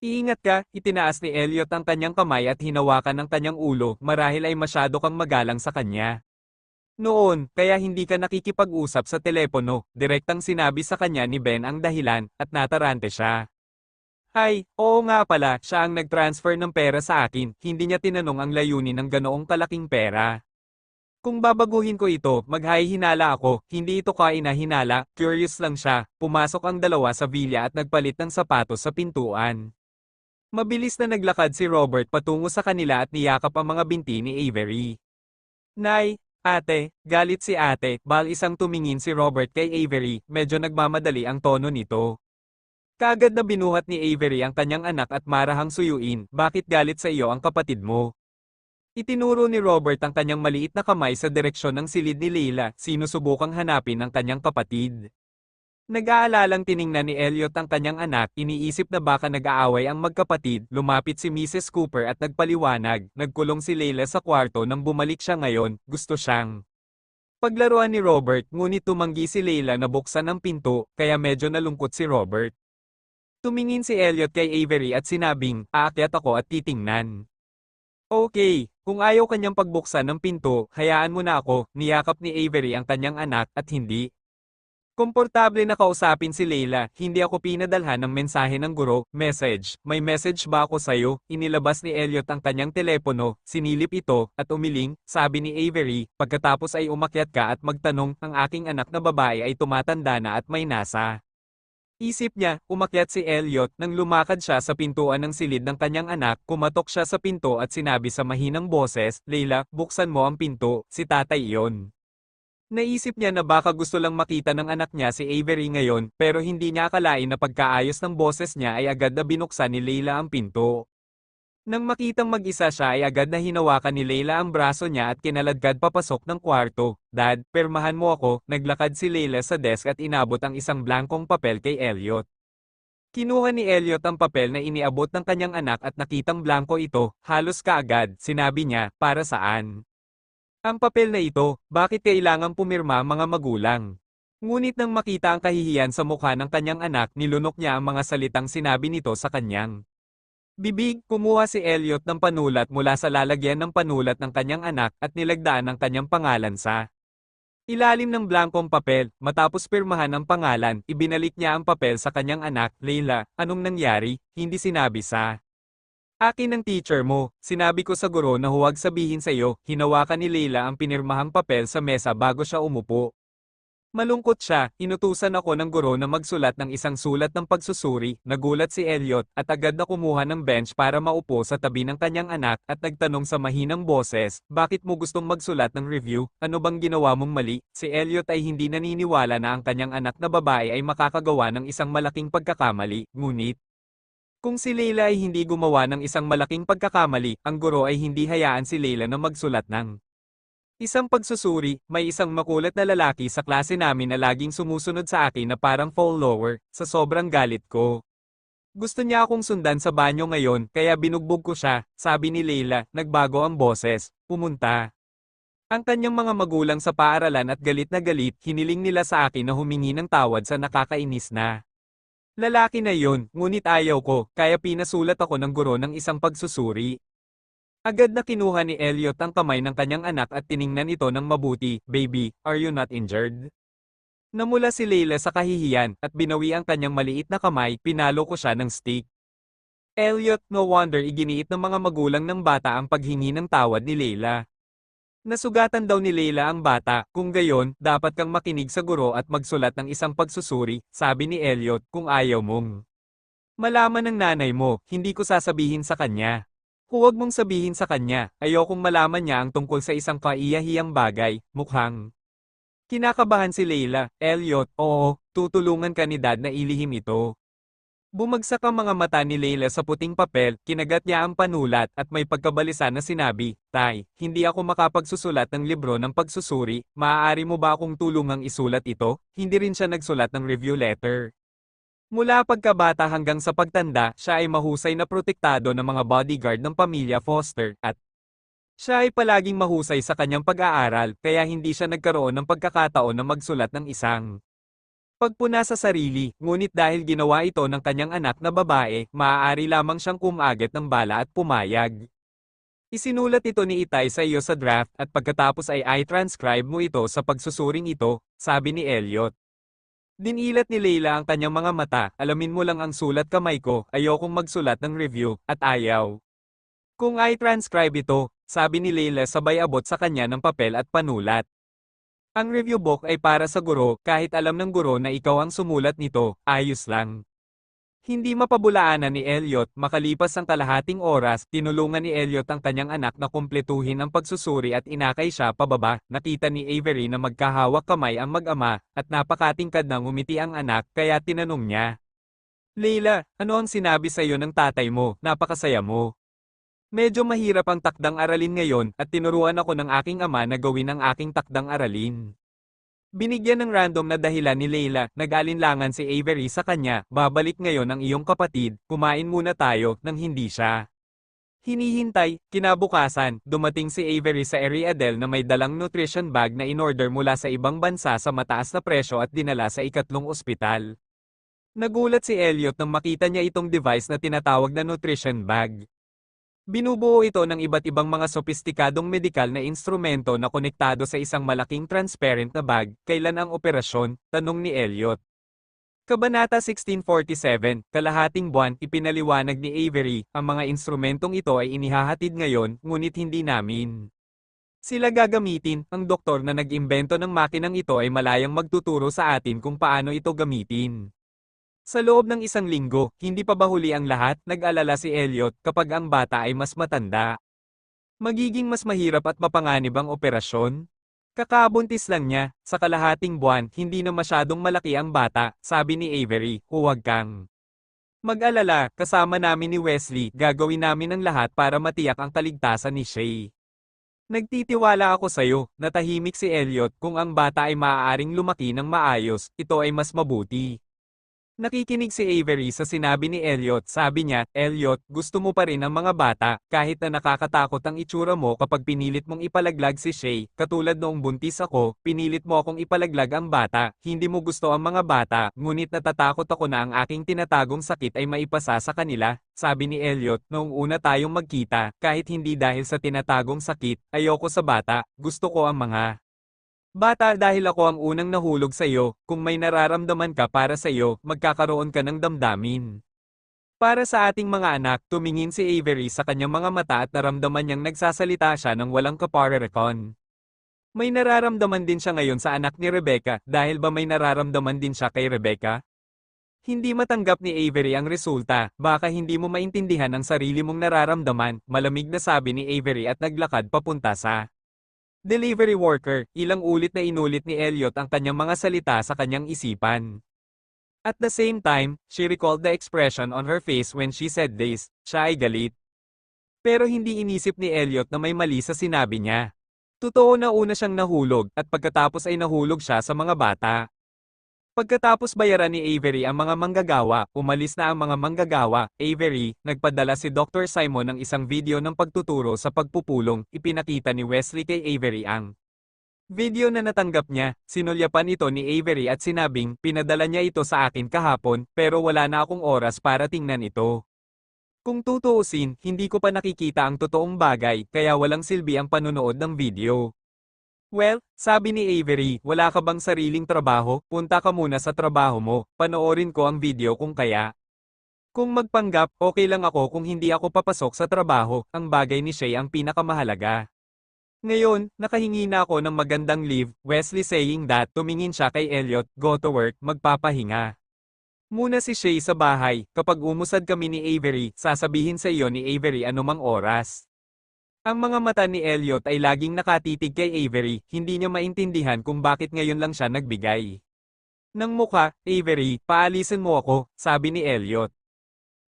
Iingat ka, itinaas ni Elliot ang kanyang kamay at hinawakan ang kanyang ulo, marahil ay masyado kang magalang sa kanya. Noon, kaya hindi ka nakikipag-usap sa telepono, direktang sinabi sa kanya ni Ben ang dahilan, at natarante siya. Ay, oo nga pala, siya ang nag-transfer ng pera sa akin, hindi niya tinanong ang layunin ng ganoong kalaking pera. Kung babaguhin ko ito, maghahihinala ako, hindi ito kainahinala, curious lang siya, pumasok ang dalawa sa villa at nagpalit ng sapatos sa pintuan. Mabilis na naglakad si Robert patungo sa kanila at niyakap ang mga binti ni Avery. Nay, ate, galit si ate, bal isang tumingin si Robert kay Avery, medyo nagmamadali ang tono nito. Kaagad na binuhat ni Avery ang kanyang anak at marahang suyuin, bakit galit sa iyo ang kapatid mo? Itinuro ni Robert ang kanyang maliit na kamay sa direksyon ng silid ni Leila, sinusubukang hanapin ang kanyang kapatid. Nag-aalalang tiningnan ni Elliot ang kanyang anak, iniisip na baka nag-aaway ang magkapatid, lumapit si Mrs. Cooper at nagpaliwanag, nagkulong si Leila sa kwarto nang bumalik siya ngayon, gusto siyang paglaruan ni Robert, ngunit tumanggi si Leila na buksan ang pinto, kaya medyo nalungkot si Robert. Tumingin si Elliot kay Avery at sinabing, aakyat ako at titingnan. Okay, kung ayaw kanyang pagbuksan ng pinto, hayaan mo na ako, niyakap ni Avery ang kanyang anak at hindi. Komportable na kausapin si Leila, hindi ako pinadalhan ng mensahe ng guro, message, may message ba ako sa'yo? Inilabas ni Elliot ang kanyang telepono, sinilip ito, at umiling, sabi ni Avery, pagkatapos ay umakyat ka at magtanong, ang aking anak na babae ay tumatanda na at may nasa. Isip niya, umakyat si Elliot nang lumakad siya sa pintuan ng silid ng kanyang anak, kumatok siya sa pinto at sinabi sa mahinang boses, Leila, buksan mo ang pinto, si tatay iyon. Naisip niya na baka gusto lang makita ng anak niya si Avery ngayon, pero hindi niya akalain na pagkaayos ng boses niya ay agad na binuksan ni Leila ang pinto. Nang makitang mag-isa siya ay agad na hinawakan ni Leila ang braso niya at kinaladkad papasok ng kwarto. Dad, permahan mo ako, naglakad si Leila sa desk at inabot ang isang blankong papel kay Elliot. Kinuha ni Elliot ang papel na iniabot ng kanyang anak at nakitang blanko ito, halos kaagad, sinabi niya, para saan? Ang papel na ito, bakit kailangang pumirma ang mga magulang? Ngunit nang makita ang kahihiyan sa mukha ng kanyang anak, nilunok niya ang mga salitang sinabi nito sa kanyang bibig. Kumuha si Elliot ng panulat mula sa lalagyan ng panulat ng kanyang anak at nilagdaan ang kanyang pangalan sa ilalim ng blankong papel. Matapos pirmahan ang pangalan, ibinalik niya ang papel sa kanyang anak, Leila, anong nangyari? Hindi sinabi sa akin ng teacher mo, sinabi ko sa guro na huwag sabihin sa iyo, hinawakan ni Leila ang pinirmahang papel sa mesa bago siya umupo. Malungkot siya, inutusan ako ng guro na magsulat ng isang sulat ng pagsusuri, nagulat si Elliot, at agad na kumuha ng bench para maupo sa tabi ng kanyang anak, at nagtanong sa mahinang boses, bakit mo gustong magsulat ng review, ano bang ginawa mong mali? Si Elliot ay hindi naniniwala na ang kanyang anak na babae ay makakagawa ng isang malaking pagkakamali, ngunit, kung si Leila ay hindi gumawa ng isang malaking pagkakamali, ang guro ay hindi hayaan si Leila na magsulat ng Isang pagsusuri, may isang makulat na lalaki sa klase namin na laging sumusunod sa akin na parang follower, sa sobrang galit ko. Gusto niya akong sundan sa banyo ngayon, kaya binugbog ko siya, sabi ni Leila, nagbago ang boses, pumunta. Ang kanyang mga magulang sa paaralan at galit na galit, hiniling nila sa akin na humingi ng tawad sa nakakainis na lalaki na yon, ngunit ayaw ko, kaya pinasulat ako ng guro ng isang pagsusuri. Agad na kinuha ni Elliot ang kamay ng kanyang anak at tiningnan ito ng mabuti, "Baby, are you not injured?" Namula si Leila sa kahihiyan, at binawi ang kanyang maliit na kamay, pinalo ko siya ng stick. Elliot, no wonder iginiit ng mga magulang ng bata ang paghingi ng tawad ni Leila. Nasugatan daw ni Leila ang bata, kung gayon, dapat kang makinig sa guro at magsulat ng isang pagsusuri, sabi ni Elliot, kung ayaw mong malaman ng nanay mo, hindi ko sasabihin sa kanya. Huwag mong sabihin sa kanya, ayokong malaman niya ang tungkol sa isang kaiyahiyang bagay, mukhang. Kinakabahan si Leila, Elliot, oo, tutulungan ka ni Dad na ilihim ito. Bumagsak ang mga mata ni Leila sa puting papel, kinagat niya ang panulat at may pagkabalisa na sinabi, "Tay, hindi ako makapagsusulat ng libro ng pagsusuri, maaari mo ba akong tulungang isulat ito?" Hindi rin siya nagsulat ng review letter. Mula pagkabata hanggang sa pagtanda, siya ay mahusay na protektado ng mga bodyguard ng pamilya Foster, at siya ay palaging mahusay sa kanyang pag-aaral, kaya hindi siya nagkaroon ng pagkakataon na magsulat ng isang pagpuna sa sarili, ngunit dahil ginawa ito ng kanyang anak na babae, maaari lamang siyang kumagat ng bala at pumayag. Isinulat ito ni Itay sa iyo sa draft at pagkatapos ay i-transcribe mo ito sa pagsusuring ito, sabi ni Elliot. Dinilat ni Leila ang kanyang mga mata, alamin mo lang ang sulat kamay ko, ayokong magsulat ng review, at ayaw. Kung i-transcribe ito, sabi ni Leila sabay abot sa kanya ng papel at panulat. Ang review book ay para sa guro, kahit alam ng guro na ikaw ang sumulat nito, ayos lang. Hindi mapabulaanan ni Elliot, makalipas ang kalahating oras, tinulungan ni Elliot ang kanyang anak na kumpletuhin ang pagsusuri at inakay siya pababa, nakita ni Avery na magkahawak kamay ang mag-ama, at napakatingkad na ngumiti ang anak, kaya tinanong niya. Leila, ano ang sinabi sa iyo ng tatay mo, napakasaya mo. Medyo mahirap ang takdang aralin ngayon, at tinuruan ako ng aking ama na gawin ang aking takdang aralin. Binigyan ng random na dahilan ni Leila, nag-alinlangan si Avery sa kanya, babalik ngayon ang iyong kapatid, kumain muna tayo, nang hindi siya hinihintay. Kinabukasan, dumating si Avery sa Ariadel na may dalang nutrition bag na inorder mula sa ibang bansa sa mataas na presyo at dinala sa ikatlong ospital. Nagulat si Elliot nang makita niya itong device na tinatawag na nutrition bag. Binubuo ito ng iba't ibang mga sopistikadong medikal na instrumento na konektado sa isang malaking transparent na bag. Kailan ang operasyon? Tanong ni Elliot. Kabanata 1647, kalahating buwan, ipinaliwanag ni Avery, ang mga instrumentong ito ay inihahatid ngayon, ngunit hindi namin sila gagamitin. Ang doktor na nag-imbento ng makinang ito ay malayang magtuturo sa atin kung paano ito gamitin. Sa loob ng isang linggo, hindi pa ba huli ang lahat, nag-alala si Elliot, kapag ang bata ay mas matanda. Magiging mas mahirap at mapanganib ang operasyon? Kakabuntis lang niya, sa kalahating buwan, hindi na masyadong malaki ang bata, sabi ni Avery, huwag kang mag-alala, kasama namin ni Wesley, gagawin namin ang lahat para matiyak ang kaligtasan ni Shay. Nagtitiwala ako sa'yo, natahimik si Elliot, kung ang bata ay maaaring lumaki ng maayos, ito ay mas mabuti. Nakikinig si Avery sa sinabi ni Elliot, sabi niya, Elliot, gusto mo pa rin ang mga bata, kahit na nakakatakot ang itsura mo kapag pinilit mong ipalaglag si Shay, katulad noong buntis ako, pinilit mo akong ipalaglag ang bata, hindi mo gusto ang mga bata, ngunit natatakot ako na ang aking tinatagong sakit ay maipasa sa kanila, sabi ni Elliot, noong una tayong magkita, kahit hindi dahil sa tinatagong sakit, ayoko sa bata, gusto ko ang mga bata dahil ako ang unang nahulog sa iyo, kung may nararamdaman ka para sa iyo, magkakaroon ka ng damdamin. Para sa ating mga anak, tumingin si Avery sa kanyang mga mata at naramdaman niyang nagsasalita siya ng walang kaparerekon. May nararamdaman din siya ngayon sa anak ni Rebecca, dahil ba may nararamdaman din siya kay Rebecca? Hindi matanggap ni Avery ang resulta, baka hindi mo maintindihan ang sarili mong nararamdaman, malamig na sabi ni Avery at naglakad papunta sa delivery worker. Ilang ulit na inulit ni Elliot ang kanyang mga salita sa kanyang isipan. At the same time, she recalled the expression on her face when she said this, siya ay galit. Pero hindi inisip ni Elliot na may mali sa sinabi niya. Totoo na una siyang nahulog at pagkatapos ay nahulog siya sa mga bata. Pagkatapos bayaran ni Avery ang mga manggagawa, umalis na ang mga manggagawa. Avery, nagpadala si Dr. Simon ng isang video ng pagtuturo sa pagpupulong. Ipinakita ni Wesley kay Avery ang video na natanggap niya. Sinulyapan ito ni Avery at sinabing, pinadala niya ito sa akin kahapon, pero wala na akong oras para tingnan ito. Kung tutuusin, hindi ko pa nakikita ang totoong bagay, kaya walang silbi ang panunood ng video. Well, sabi ni Avery, wala ka bang sariling trabaho? Punta ka muna sa trabaho mo, panoorin ko ang video kung kaya. Kung magpanggap, okay lang ako kung hindi ako papasok sa trabaho, ang bagay ni Shay ang pinakamahalaga. Ngayon, nakahingi na ako ng magandang leave. Wesley saying that, tumingin siya kay Elliot, go to work, magpapahinga. Muna si Shay sa bahay, kapag umusad kami ni Avery, sasabihin sa iyo ni Avery anumang oras. Ang mga mata ni Elliot ay laging nakatitig kay Avery, hindi niya maintindihan kung bakit ngayon lang siya nagbigay ng mukha. Avery, paalisin mo ako, sabi ni Elliot.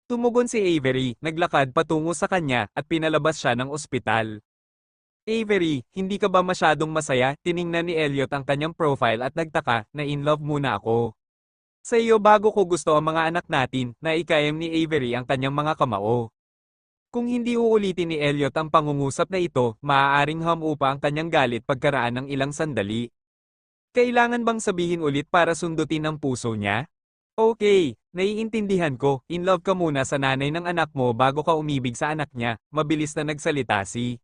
Tumugon si Avery, naglakad patungo sa kanya, at pinalabas siya ng ospital. Avery, hindi ka ba masyadong masaya? Tiningnan ni Elliot ang kanyang profile at nagtaka, na in love muna ako sa iyo bago ko gusto ang mga anak natin, na ikayam ni Avery ang kanyang mga kamao. Kung hindi uulitin ni Elliot ang pangungusap na ito, maaaring hamupa ang kanyang galit pagkaraan ng ilang sandali. Kailangan bang sabihin ulit para sundutin ang puso niya? Okay, naiintindihan ko, in love ka muna sa nanay ng anak mo bago ka umibig sa anak niya, mabilis na nagsalita si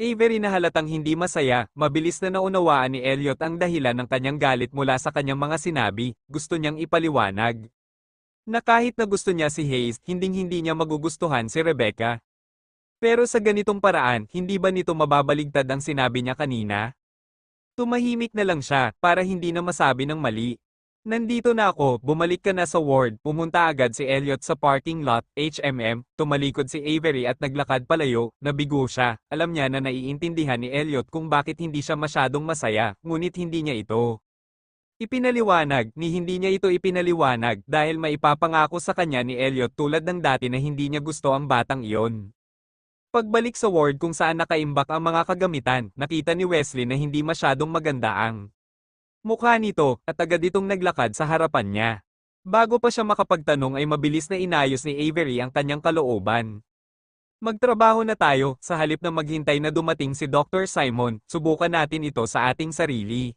Avery na halatang hindi masaya, mabilis na naunawaan ni Elliot ang dahilan ng kanyang galit mula sa kanyang mga sinabi, gusto niyang ipaliwanag na kahit na gusto niya si Hayes, hinding-hindi niya magugustuhan si Rebecca. Pero sa ganitong paraan, hindi ba nito mababaligtad ang sinabi niya kanina? Tumahimik na lang siya, para hindi na masabi ng mali. Nandito na ako, bumalik ka na sa ward. Pumunta agad si Elliot sa parking lot, tumalikod si Avery at naglakad palayo, nabigo siya. Alam niya na naiintindihan ni Elliot kung bakit hindi siya masyadong masaya, ngunit hindi niya ito ipinaliwanag, hindi niya ito ipinaliwanag dahil maipapangako sa kanya ni Elliot tulad ng dati na hindi niya gusto ang batang iyon. Pagbalik sa ward kung saan nakaimbak ang mga kagamitan, nakita ni Wesley na hindi masyadong maganda ang mukha nito, at agad itong naglakad sa harapan niya. Bago pa siya makapagtanong ay mabilis na inayos ni Avery ang kanyang kalooban. Magtrabaho na tayo, sa halip na maghintay na dumating si Dr. Simon, subukan natin ito sa ating sarili.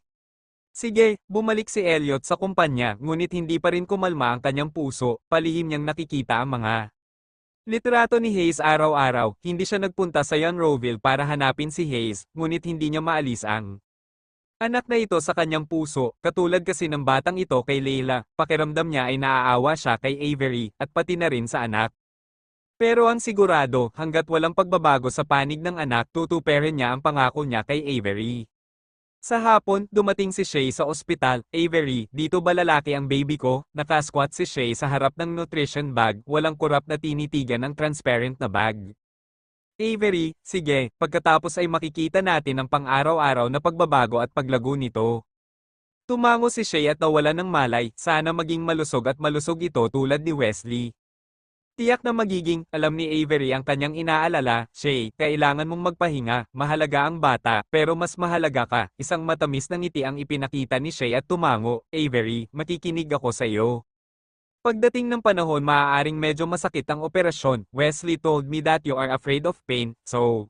Sige, bumalik si Elliot sa kumpanya, ngunit hindi pa rin kumalma ang kanyang puso, palihim niyang nakikita ang mga litrato ni Hayes araw-araw. Hindi siya nagpunta sa Younroville para hanapin si Hayes, ngunit hindi niya maalis ang anak na ito sa kanyang puso, katulad kasi ng batang ito kay Layla. Pakiramdam niya ay naaawa siya kay Avery, at pati na rin sa anak. Pero ang sigurado, hanggat walang pagbabago sa panig ng anak, tutuperin niya ang pangako niya kay Avery. Sa hapon, dumating si Shay sa ospital. Avery, dito ba lalaki ang baby ko? Nakasquat si Shay sa harap ng nutrition bag, walang kurap na tinitigan ng transparent na bag. Avery, sige, pagkatapos ay makikita natin ang pang-araw-araw na pagbabago at paglago nito. Tumango si Shay at nawalan ng malay, sana maging malusog at malusog ito tulad ni Wesley. Tiyak na magiging, alam ni Avery ang kanyang inaalala, Shay, kailangan mong magpahinga, mahalaga ang bata, pero mas mahalaga ka. Isang matamis na ngiti ang ipinakita ni Shay at tumango, Avery, makikinig ako sa iyo. Pagdating ng panahon maaaring medyo masakit ang operasyon. Wesley told me that you are afraid of pain, so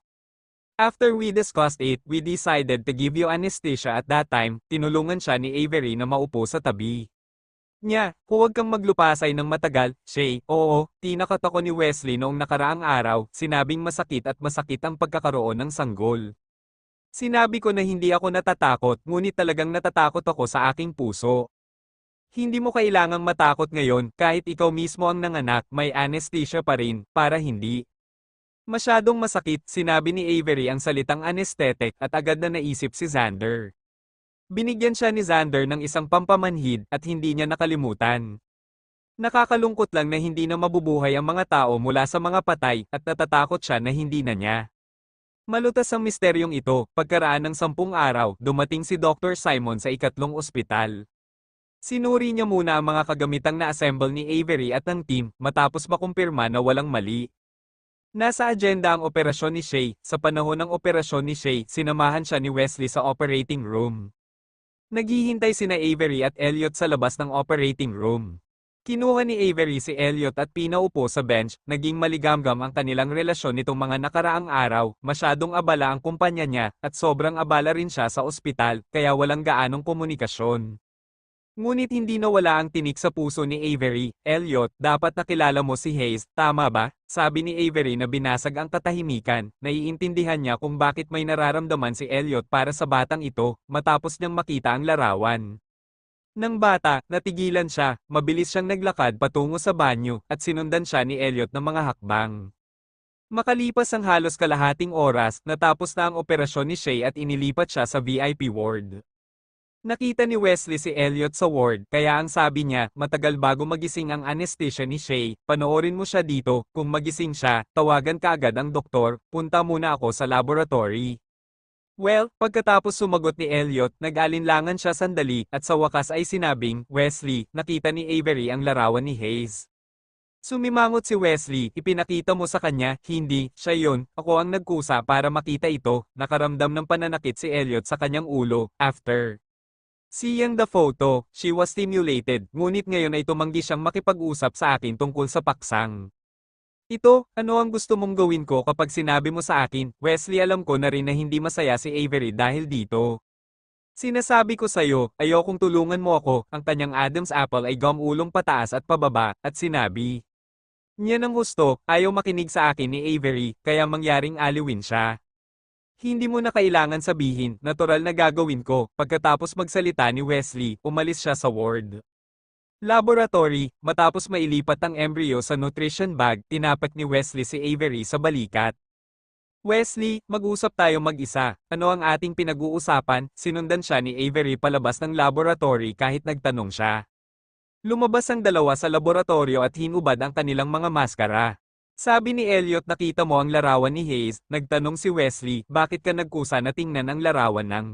after we discussed it, we decided to give you anesthesia at that time. Tinulungan siya ni Avery na maupo sa tabi niya. Huwag kang maglupasay ng matagal, Shay. Oo, tinakat ako ni Wesley noong nakaraang araw, sinabing masakit at masakit ang pagkakaroon ng sanggol. Sinabi ko na hindi ako natatakot, ngunit talagang natatakot ako sa aking puso. Hindi mo kailangang matakot ngayon, kahit ikaw mismo ang nanganak, may anesthesia pa rin, para hindi masyadong masakit. Sinabi ni Avery ang salitang anesthetic at agad na naisip si Xander. Binigyan siya ni Xander ng isang pampamanhid at hindi niya nakalimutan. Nakakalungkot lang na hindi na mabubuhay ang mga tao mula sa mga patay at natatakot siya na hindi na niya malutas ang misteryong ito. Pagkaraan ng 10 araw, dumating si Dr. Simon sa ikatlong ospital. Sinuri niya muna ang mga kagamitang na-assemble ni Avery at ng team matapos makumpirma na walang mali. Nasa agenda ang operasyon ni Shay. Sa panahon ng operasyon ni Shay, sinamahan siya ni Wesley sa operating room. Naghihintay sina Avery at Elliot sa labas ng operating room. Kinuha ni Avery si Elliot at pinaupo sa bench. Naging maligamgam ang kanilang relasyon nitong mga nakaraang araw. Masyadong abala ang kumpanya niya at sobrang abala rin siya sa ospital, kaya walang gaanong komunikasyon. Ngunit hindi nawala ang tinik sa puso ni Avery. Elliot, dapat nakilala mo si Hayes, tama ba? Sabi ni Avery na binasag ang katahimikan. Naiintindihan niya kung bakit may nararamdaman si Elliot para sa batang ito, matapos niyang makita ang larawan. Nang bata, natigilan siya, mabilis siyang naglakad patungo sa banyo, at sinundan siya ni Elliot ng mga hakbang. Makalipas ang halos kalahating oras, natapos na ang operasyon ni Shay at inilipat siya sa VIP ward. Nakita ni Wesley si Elliot sa ward, kaya ang sabi niya, matagal bago magising ang anesthesia ni Shay. Panoorin mo siya dito, kung magising siya, tawagan ka agad ang doktor, punta muna ako sa laboratory. Well, pagkatapos sumagot ni Elliot, nag-alinlangan siya sandali, at sa wakas ay sinabing, Wesley, nakita ni Avery ang larawan ni Hayes. Sumimangot si Wesley, ipinakita mo sa kanya, hindi, siya yun, ako ang nagkusa para makita ito. Nakaramdam ng pananakit si Elliot sa kanyang ulo, after seeing the photo, she was stimulated, ngunit ngayon ay tumanggi siyang makipag-usap sa akin tungkol sa paksang. Ito, ano ang gusto mong gawin ko kapag sinabi mo sa akin, Wesley, alam ko na rin na hindi masaya si Avery dahil dito. Sinasabi ko sa'yo, ayokong tulungan mo ako, ang kanyang Adam's apple ay gumulong pataas at pababa, at sinabi. Niya ng gusto, ayaw makinig sa akin ni Avery, kaya mangyaring aliwin siya. Hindi mo na kailangan sabihin, natural na gagawin ko. Pagkatapos magsalita ni Wesley, umalis siya sa ward. Laboratory, matapos mailipat ang embryo sa nutrition bag, tinapat ni Wesley si Avery sa balikat. Wesley, mag-usap tayo mag-isa. Ano ang ating pinag-uusapan? Sinundan siya ni Avery palabas ng laboratory kahit nagtanong siya. Lumabas ang dalawa sa laboratorio at hinubad ang kanilang mga maskara. Sabi ni Elliot, nakita mo ang larawan ni Hayes. Nagtanong si Wesley, bakit ka nagkusa na tingnan ang larawan ng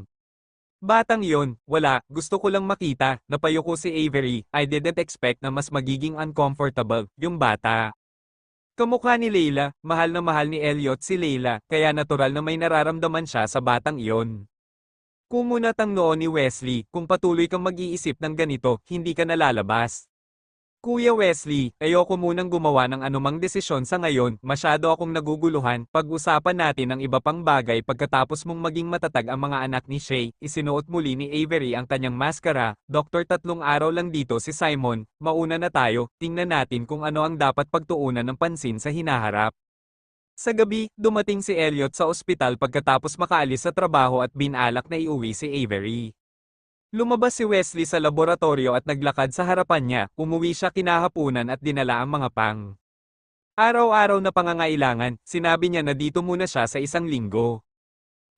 batang yon? Wala, gusto ko lang makita. Napayuko si Avery, I didn't expect na mas magiging uncomfortable yung bata. Kamukha ni Leila, mahal na mahal ni Elliot si Leila, kaya natural na may nararamdaman siya sa batang iyon. Kumunat ang noo ni Wesley, kung patuloy kang mag-iisip ng ganito, hindi ka nalalabas. Kuya Wesley, ayoko munang gumawa ng anumang desisyon sa ngayon, masyado akong naguguluhan. Pag-usapan natin ang iba pang bagay pagkatapos mong maging matatag ang mga anak ni Shay. Isinuot muli ni Avery ang kanyang maskara. Doktor, 3 araw lang dito si Simon. Mauna na tayo, tingnan natin kung ano ang dapat pagtuunan ng pansin sa hinaharap. Sa gabi, dumating si Elliot sa ospital pagkatapos makaalis sa trabaho at binalak na iuwi si Avery. Lumabas si Wesley sa laboratorio at naglakad sa harapan niya, umuwi siya kinahapunan at dinala ang mga pang. Araw-araw na pangangailangan, sinabi niya na dito muna siya sa 1 linggo.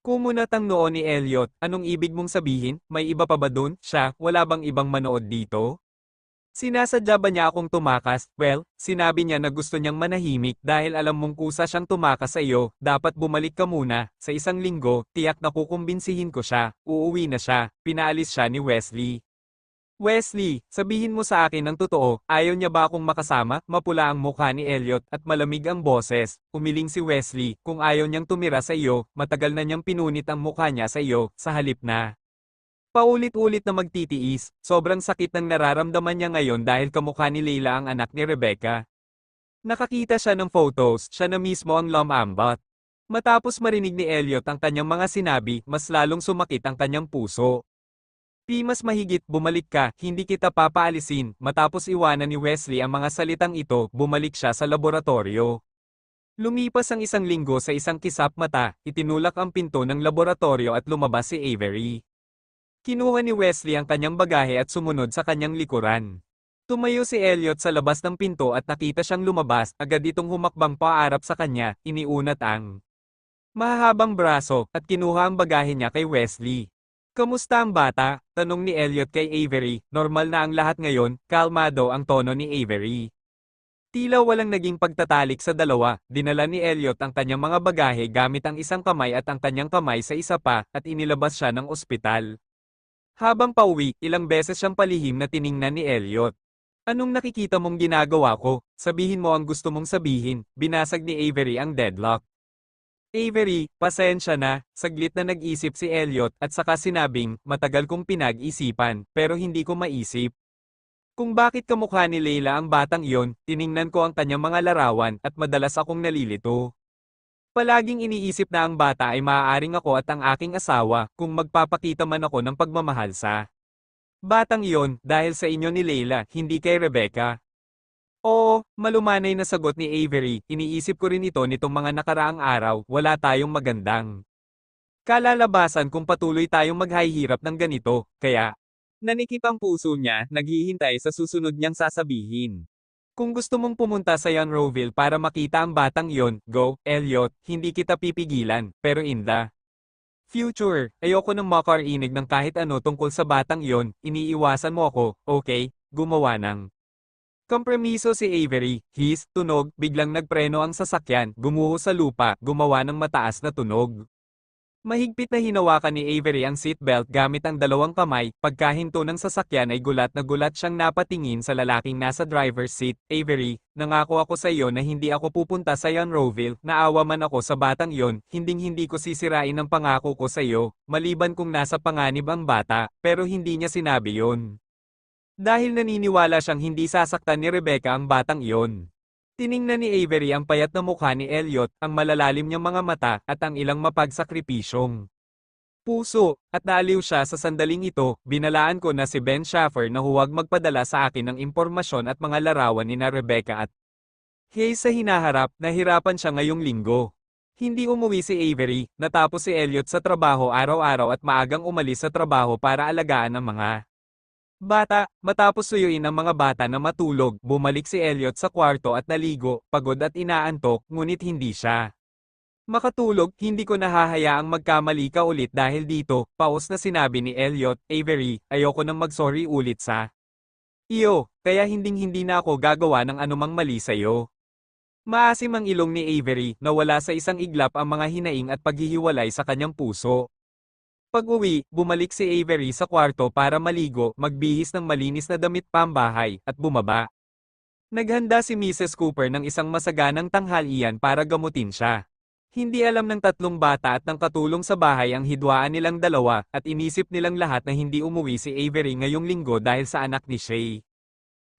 Kumunat ang noo ni Elliot, anong ibig mong sabihin, may iba pa ba dun? Siya, wala bang ibang manood dito? Sinasadya ba niya akong tumakas? Well, sinabi niya na gusto niyang manahimik dahil alam mong kusa siyang tumakas sa iyo, dapat bumalik ka muna. Sa 1 linggo, tiyak na kukumbinsihin ko siya, uuwi na siya, pinaalis siya ni Wesley. Wesley, sabihin mo sa akin ang totoo, ayaw niya ba akong makasama? Mapula ang mukha ni Elliot at malamig ang boses. Umiling si Wesley, kung ayaw niyang tumira sa iyo, matagal na niyang pinunit ang mukha niya sa iyo, sa halip na paulit-ulit na magtitiis, sobrang sakit ng nararamdaman niya ngayon dahil kamukha ni Leila ang anak ni Rebecca. Nakakita siya ng photos, siya na mismo ang lumambot. Matapos marinig ni Elliot ang kanyang mga sinabi, mas lalong sumakit ang kanyang puso. Mas mahigit, bumalik ka, hindi kita papaalisin. Matapos iwanan ni Wesley ang mga salitang ito, bumalik siya sa laboratorio. Lumipas ang 1 linggo sa isang kisap mata, itinulak ang pinto ng laboratorio at lumabas si Avery. Kinuha ni Wesley ang kanyang bagahe at sumunod sa kanyang likuran. Tumayo si Elliot sa labas ng pinto at nakita siyang lumabas, agad itong humakbang paarap sa kanya, iniunat ang mahahabang braso, at kinuha ang bagahe niya kay Wesley. Kamusta ang bata? Tanong ni Elliot kay Avery, normal na ang lahat ngayon, kalmado ang tono ni Avery. Tila walang naging pagtatalik sa dalawa, dinala ni Elliot ang kanyang mga bagahe gamit ang isang kamay at ang kanyang kamay sa isa pa, at inilabas siya ng ospital. Habang pauwi, ilang beses siyang palihim na tiningnan ni Elliot. Anong nakikita mong ginagawa ko? sabihin mo ang gusto mong sabihin, binasag ni Avery ang deadlock. Avery, pasensya na, saglit na nag-isip si Elliot at saka sinabing, matagal kong pinag-isipan, pero hindi ko maisip. Kung bakit kamukha ni Leila ang batang iyon, tiningnan ko ang kanyang mga larawan at madalas akong nalilito. Palaging iniisip na ang bata ay maaaring ako at ang aking asawa kung magpapakita man ako ng pagmamahal sa batang iyon dahil sa inyo ni Leila, hindi kay Rebecca. Oo, malumanay na sagot ni Avery, iniisip ko rin ito nitong mga nakaraang araw, wala tayong magandang kalalabasan kung patuloy tayong maghahirap ng ganito, kaya nanikip ang puso niya, naghihintay sa susunod niyang sasabihin. Kung gusto mong pumunta sa Younroville para makita ang batang iyon, go, Elliot, hindi kita pipigilan, pero in the future, ayoko nang makarinig ng kahit ano tungkol sa batang iyon, iniiwasan mo ako, okay, gumawa ng kompromiso si Avery, tunog, biglang nagpreno ang sasakyan, gumuho sa lupa, gumawa ng mataas na tunog. Mahigpit na hinawakan ni Avery ang seatbelt gamit ang dalawang kamay, pagkahinto ng sasakyan ay gulat na gulat siyang napatingin sa lalaking nasa driver's seat. Avery, nangako ako sa iyo na hindi ako pupunta sa Younroville, naawa man ako sa batang iyon, hinding-hindi ko sisirain ang pangako ko sa iyo, maliban kung nasa panganib ang bata, pero hindi niya sinabi yon. Dahil naniniwala siyang hindi sasaktan ni Rebecca ang batang iyon. Tiningnan ni Avery ang payat na mukha ni Elliot, ang malalalim niyang mga mata, at ang ilang mapagsakripisyong puso, at naaliw siya sa sandaling ito, binalaan ko na si Ben Schaffer na huwag magpadala sa akin ng impormasyon at mga larawan ni na Rebecca at Hayes sa hinaharap, nahirapan siya ngayong linggo. Hindi umuwi si Avery, natapos si Elliot sa trabaho araw-araw at maagang umalis sa trabaho para alagaan ang mga bata. Matapos suyuin ang mga bata na matulog, bumalik si Elliot sa kwarto at naligo, pagod at inaantok, ngunit hindi siya makatulog. Hindi ko nahahayaang magkamali ka ulit dahil dito, paus na sinabi ni Elliot. Avery, ayoko nang mag-sorry ulit sa iyo, kaya hinding-hindi na ako gagawa ng anumang mali sa'yo. Maasim ang ilong ni Avery, nawala sa isang iglap ang mga hinaing at paghihiwalay sa kanyang puso. Pag-uwi, bumalik si Avery sa kwarto para maligo, magbihis ng malinis na damit pambahay, at bumaba. Naghanda si Mrs. Cooper ng isang masaganang tanghalian para gamutin siya. Hindi alam ng tatlong bata at ng katulong sa bahay ang hidwaan nilang dalawa, at inisip nilang lahat na hindi umuwi si Avery ngayong linggo dahil sa anak ni Shay.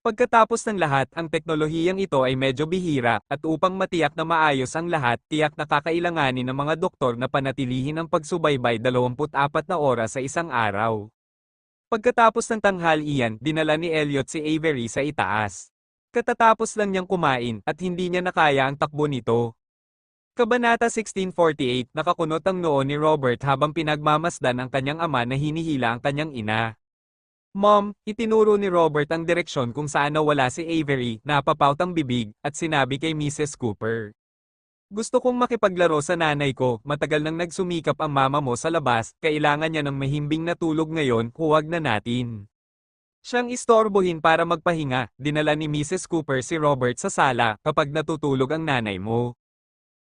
Pagkatapos ng lahat, ang teknolohiyang ito ay medyo bihira, at upang matiyak na maayos ang lahat, tiyak na kakailanganin ng mga doktor na panatilihin ang pagsubaybay 24 na oras sa isang araw. Pagkatapos ng tanghalian, dinala ni Elliot si Avery sa itaas. Katatapos lang niyang kumain, at hindi niya nakaya ang takbo nito. Kabanata 1648, nakakunot ang noo ni Robert habang pinagmamasdan ang kanyang ama na hinihila ang kanyang ina. Mom, itinuro ni Robert ang direksyon kung saan nawala si Avery, napapaut ang bibig, at sinabi kay Mrs. Cooper. Gusto kong makipaglaro sa nanay ko, matagal nang nagsumikap ang mama mo sa labas, kailangan niya ng mahimbing na tulog ngayon, huwag na natin siyang istorbohin para magpahinga. Dinala ni Mrs. Cooper si Robert sa sala, kapag natutulog ang nanay mo.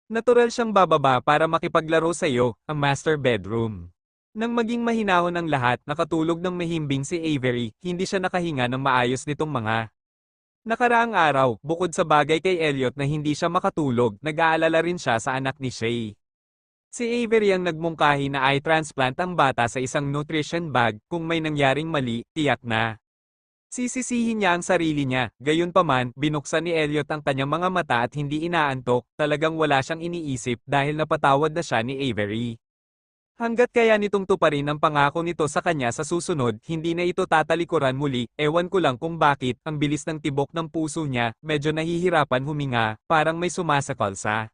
Natural siyang bababa para makipaglaro sa iyo, ang master bedroom. Nang maging mahinahon ang lahat, nakatulog ng mahimbing si Avery, hindi siya nakahinga ng maayos nitong mga nakaraang araw. Bukod sa bagay kay Elliot na hindi siya makatulog, nag-aalala rin siya sa anak ni Shay. Si Avery ang nagmungkahi na i-transplant ang bata sa isang nutrition bag, kung may nangyaring mali, tiyak na sisisihin niya ang sarili niya. Gayunpaman, binuksan ni Elliot ang kanyang mga mata at hindi inaantok, talagang wala siyang iniisip dahil napatawad na siya ni Avery. Hanggat kaya nitong tuparin ang pangako nito sa kanya sa susunod, hindi na ito tatalikuran muli. Ewan ko lang kung bakit, ang bilis ng tibok ng puso niya, medyo nahihirapan huminga, parang may sumasakal sa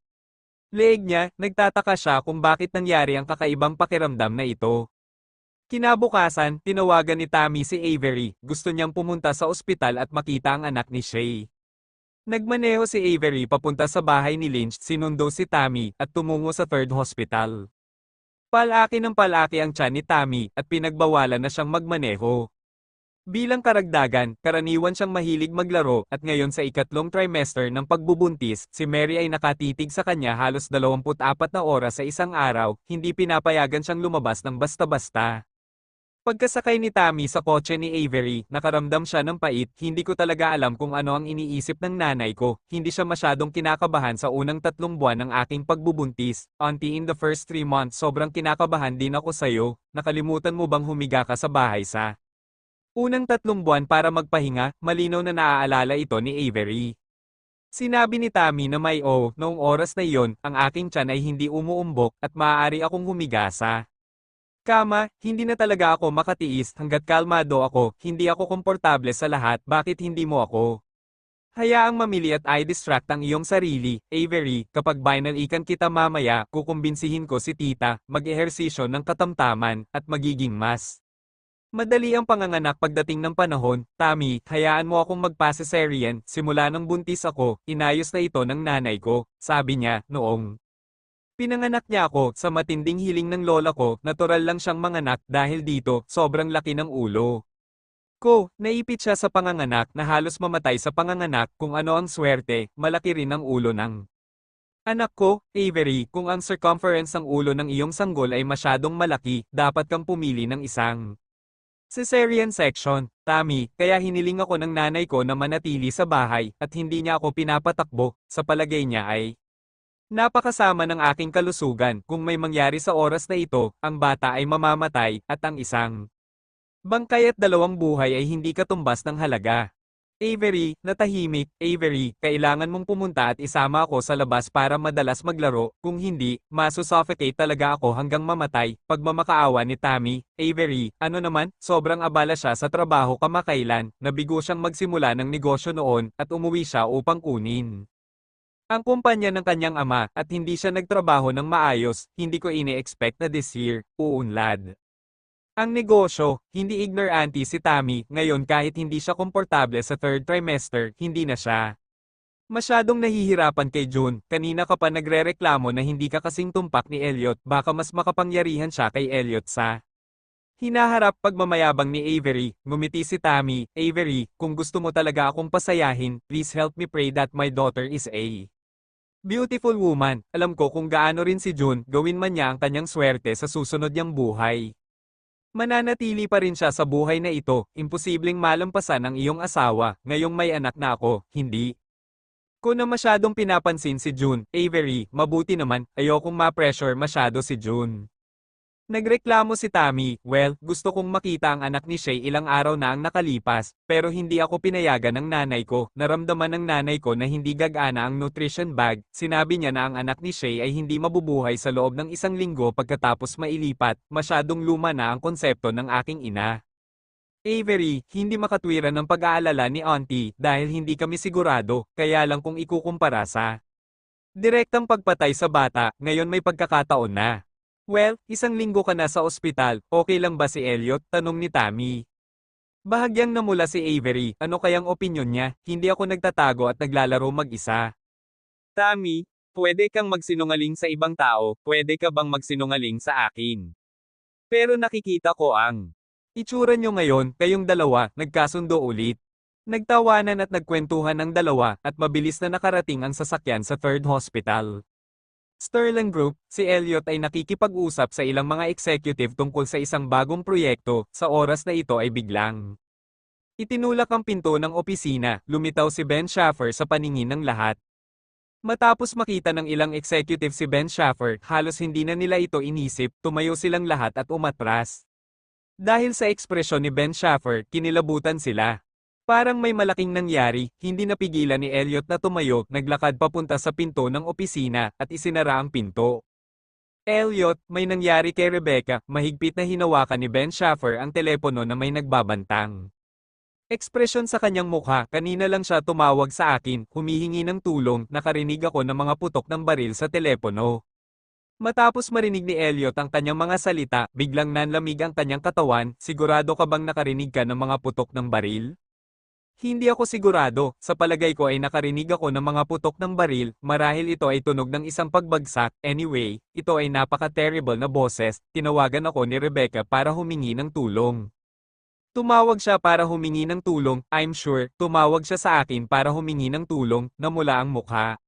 leeg niya. Nagtataka siya kung bakit nangyari ang kakaibang pakiramdam na ito. Kinabukasan, tinawagan ni Tammy si Avery, gusto niyang pumunta sa ospital at makita ang anak ni Shay. Nagmaneho si Avery papunta sa bahay ni Lynch, sinundo si Tammy, at tumungo sa third hospital. Palaki ng palaki ang tiyan ni Tammy, at pinagbawalan na siyang magmaneho. Bilang karagdagan, karaniwan siyang mahilig maglaro, at ngayon sa ikatlong trimester ng pagbubuntis, si Mary ay nakatitig sa kanya halos 24 na oras sa isang araw, hindi pinapayagan siyang lumabas ng basta-basta. Pagkasakay ni Tammy sa kotse ni Avery, nakaramdam siya ng pait, hindi ko talaga alam kung ano ang iniisip ng nanay ko, hindi siya masyadong kinakabahan sa unang 3 buwan ng aking pagbubuntis. Auntie, in the first 3 months sobrang kinakabahan din ako sa'yo, nakalimutan mo bang humiga ka sa bahay sa unang 3 buwan para magpahinga, malinaw na naaalala ito ni Avery. Sinabi ni Tammy na noong oras na iyon, ang aking tiyan ay hindi umuumbok at maaari akong humiga sa kama, hindi na talaga ako makatiis hanggat kalmado ako, hindi ako komportable sa lahat, bakit hindi mo ako? Hayaang mamili at i-distract ang iyong sarili, Avery, kapag binalikan kita mamaya, kukumbinsihin ko si tita, mag-ehersisyo ng katamtaman, at magiging mas madali ang panganganak pagdating ng panahon. Tammy, hayaan mo akong magpa-cesarean, simula nang buntis ako, inayos na ito ng nanay ko, sabi niya, noong pinanganak niya ako, sa matinding hiling ng lola ko, natural lang siyang manganak dahil dito, sobrang laki ng ulo ko. Naipit siya sa panganganak na halos mamatay sa panganganak, kung ano ang swerte, malaki rin ang ulo ng anak ko, Avery, kung ang circumference ng ulo ng iyong sanggol ay masyadong malaki, dapat kang pumili ng isang cesarean section. Tammy, kaya hiniling ako ng nanay ko na manatili sa bahay, at hindi niya ako pinapatakbo, sa palagay niya ay napakasama ng aking kalusugan, kung may mangyari sa oras na ito, ang bata ay mamamatay, at ang isang bangkay at 2 buhay ay hindi katumbas ng halaga. Avery, natahimik, Avery, kailangan mong pumunta at isama ako sa labas para madalas maglaro, kung hindi, masusuffocate talaga ako hanggang mamatay, pagmamakaawa ni Tammy. Avery, ano naman, sobrang abala siya sa trabaho kamakailan, nabigo siyang magsimula ng negosyo noon, at umuwi siya upang kunin ang kumpanya ng kanyang ama, at hindi siya nagtrabaho ng maayos, hindi ko ini-expect na this year, uunlad ang negosyo, hindi ignorante si Tammy, ngayon kahit hindi siya komportable sa 3rd trimester, hindi na siya masyadong nahihirapan kay June. Kanina ka pa nagrereklamo na hindi ka kasing tumpak ni Elliot, baka mas makapangyarihan siya kay Elliot sa hinaharap. Pagmamayabang ni Avery, ngumiti si Tammy. Avery, kung gusto mo talaga akong pasayahin, please help me pray that my daughter is a beautiful woman. Alam ko kung gaano rin si June, gawin man niya ang kanyang swerte sa susunod niyang buhay. Mananatili pa rin siya sa buhay na ito, imposibleng malampasan ang iyong asawa, ngayong may anak na ako, hindi ko na masyadong pinapansin si June. Avery, mabuti naman, ayokong ma-pressure masyado si June. Nagreklamo si Tammy, well, gusto kong makita ang anak ni Shay ilang araw na ang nakalipas, pero hindi ako pinayagan ng nanay ko. Naramdaman ng nanay ko na hindi gagana ang nutrition bag, sinabi niya na ang anak ni Shay ay hindi mabubuhay sa loob ng 1 linggo pagkatapos mailipat, masyadong luma na ang konsepto ng aking ina. Avery, hindi makatwiran ng pag-aalala ni Auntie, dahil hindi kami sigurado, kaya lang kung ikukumpara sa direktang pagpatay sa bata, ngayon may pagkakataon na. Well, 1 linggo ka na sa ospital, okay lang ba si Elliot? Tanong ni Tammy. Bahagyang namula si Avery, ano kayang opinyon niya, hindi ako nagtatago at naglalaro mag-isa. Tammy, pwede kang magsinungaling sa ibang tao, pwede ka bang magsinungaling sa akin? Pero nakikita ko ang itsura nyo ngayon, kayong dalawa, nagkasundo ulit. Nagtawanan at nagkwentuhan ang dalawa, at mabilis na nakarating ang sasakyan sa 3rd hospital. Sterling Group, si Elliot ay nakikipag-usap sa ilang mga executive tungkol sa isang bagong proyekto, sa oras na ito ay biglang itinulak ang pinto ng opisina, lumitaw si Ben Schaffer sa paningin ng lahat. Matapos makita ng ilang executive si Ben Schaffer, halos hindi na nila ito inisip, tumayo silang lahat at umatras. Dahil sa ekspresyon ni Ben Schaffer, kinilabutan sila. Parang may malaking nangyari, hindi napigilan ni Elliot na tumayo, naglakad papunta sa pinto ng opisina, at isinara ang pinto. Elliot, may nangyari kay Rebecca, mahigpit na hinawakan ni Ben Schaffer ang telepono na may nagbabantang ekspresyon sa kanyang mukha. Kanina lang siya tumawag sa akin, humihingi ng tulong, nakarinig ako ng mga putok ng baril sa telepono. Matapos marinig ni Elliot ang kanyang mga salita, biglang nanlamig ang kanyang katawan. Sigurado ka bang nakarinig ka ng mga putok ng baril? Hindi ako sigurado, sa palagay ko ay nakarinig ako ng mga putok ng baril, marahil ito ay tunog ng isang pagbagsak. Anyway, ito ay napaka-terrible na boses. Tinawagan ako ni Rebecca para humingi ng tulong. Tumawag siya para humingi ng tulong, I'm sure, tumawag siya sa akin para humingi ng tulong, namula ang mukha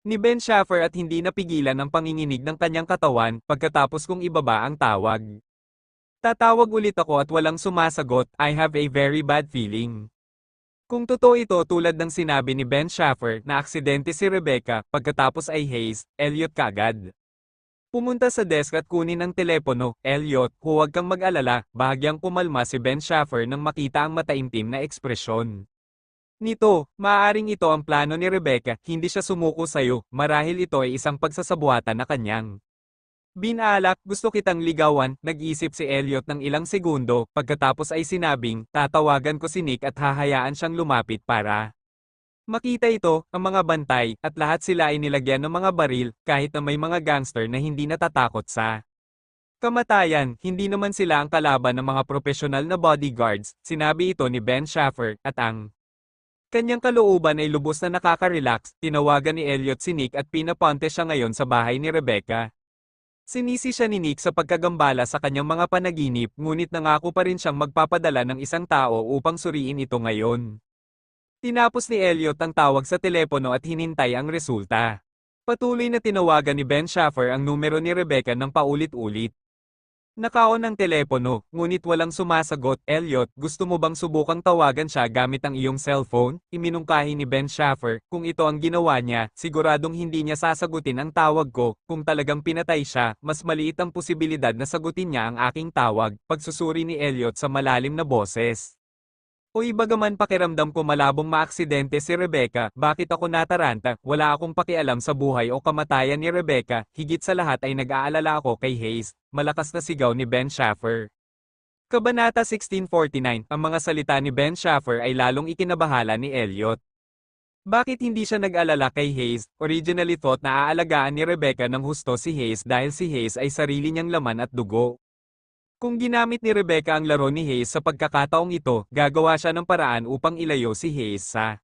ni Ben Schaffer at hindi napigilan ang panginginig ng kanyang katawan, pagkatapos kong ibaba ang tawag. Tatawag ulit ako at walang sumasagot, I have a very bad feeling. Kung totoo ito tulad ng sinabi ni Ben Schaffer na aksidente si Rebecca, pagkatapos ay Hayes, Elliot kaagad. Pumunta sa desk at kunin ang telepono, Elliot, huwag kang mag-alala, bahagyang pumalma si Ben Schaffer nang makita ang mataimtim na ekspresyon. Nito, maaaring ito ang plano ni Rebecca, hindi siya sumuko sa'yo, marahil ito ay isang pagsasabuatan na kanyang. Binalak, gusto kitang ligawan, nag-isip si Elliot ng ilang segundo, pagkatapos ay sinabing, tatawagan ko si Nick at hahayaan siyang lumapit para makita ito, ang mga bantay, at lahat sila ay nilagyan ng mga baril, kahit na may mga gangster na hindi natatakot sa kamatayan, hindi naman sila ang kalaban ng mga profesional na bodyguards, sinabi ito ni Ben Schaffer, at ang kanyang kalooban ay lubos na nakaka-relax, tinawagan ni Elliot si Nick at pinaponte siya ngayon sa bahay ni Rebecca. Sinisi siya ni Nick sa pagkagambala sa kanyang mga panaginip, ngunit nangako pa rin siyang magpapadala ng isang tao upang suriin ito ngayon. Tinapos ni Elliot ang tawag sa telepono at hinintay ang resulta. Patuloy na tinawagan ni Ben Schaffer ang numero ni Rebecca ng paulit-ulit. Naka-on ang telepono, ngunit walang sumasagot. Elliot, gusto mo bang subukang tawagan siya gamit ang iyong cellphone? Iminungkahi ni Ben Schaffer, kung ito ang ginawa niya, siguradong hindi niya sasagutin ang tawag ko. Kung talagang pinatay siya, mas maliit ang posibilidad na sagutin niya ang aking tawag. Pagsusuri ni Elliot sa malalim na boses. Uy, bagaman pakiramdam ko malabong maaksidente si Rebecca, bakit ako nataranta? Wala akong pakialam sa buhay o kamatayan ni Rebecca, higit sa lahat ay nag-aalala ako kay Hayes, malakas na sigaw ni Ben Schaffer. Kabanata 1649, ang mga salita ni Ben Schaffer ay lalong ikinabahala ni Elliot. Bakit hindi siya nag-alala kay Hayes? Originally thought na aalagaan ni Rebecca ng husto si Hayes dahil si Hayes ay sarili niyang laman at dugo. Kung ginamit ni Rebecca ang laro ni Hayes sa pagkakataong ito, gagawa siya ng paraan upang ilayo si Hayes sa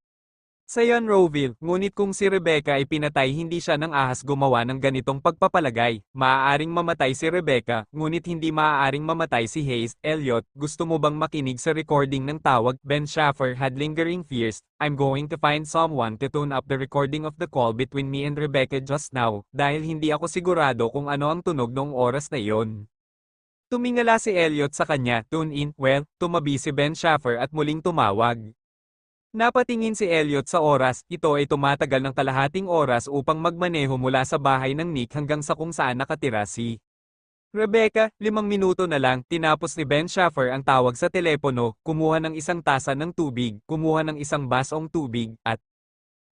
Sion Roville, ngunit kung si Rebecca ay pinatay hindi siya nang ahas gumawa ng ganitong pagpapalagay. Maaaring mamatay si Rebecca, ngunit hindi maaaring mamatay si Hayes. Elliot, gusto mo bang makinig sa recording ng tawag? Ben Schaffer had lingering fears. I'm going to find someone to tune up the recording of the call between me and Rebecca just now, dahil hindi ako sigurado kung ano ang tunog noong oras na iyon. Tumingala si Elliot sa kanya, tune in, well, tumabi si Ben Schaffer at muling tumawag. Napatingin si Elliot sa oras, ito ay tumatagal ng kalahating oras upang magmaneho mula sa bahay ng Nick hanggang sa kung saan nakatira si Rebecca. 5 minuto na lang, tinapos ni Ben Schaffer ang tawag sa telepono, kumuha ng isang tasa ng tubig, kumuha ng isang basong tubig, at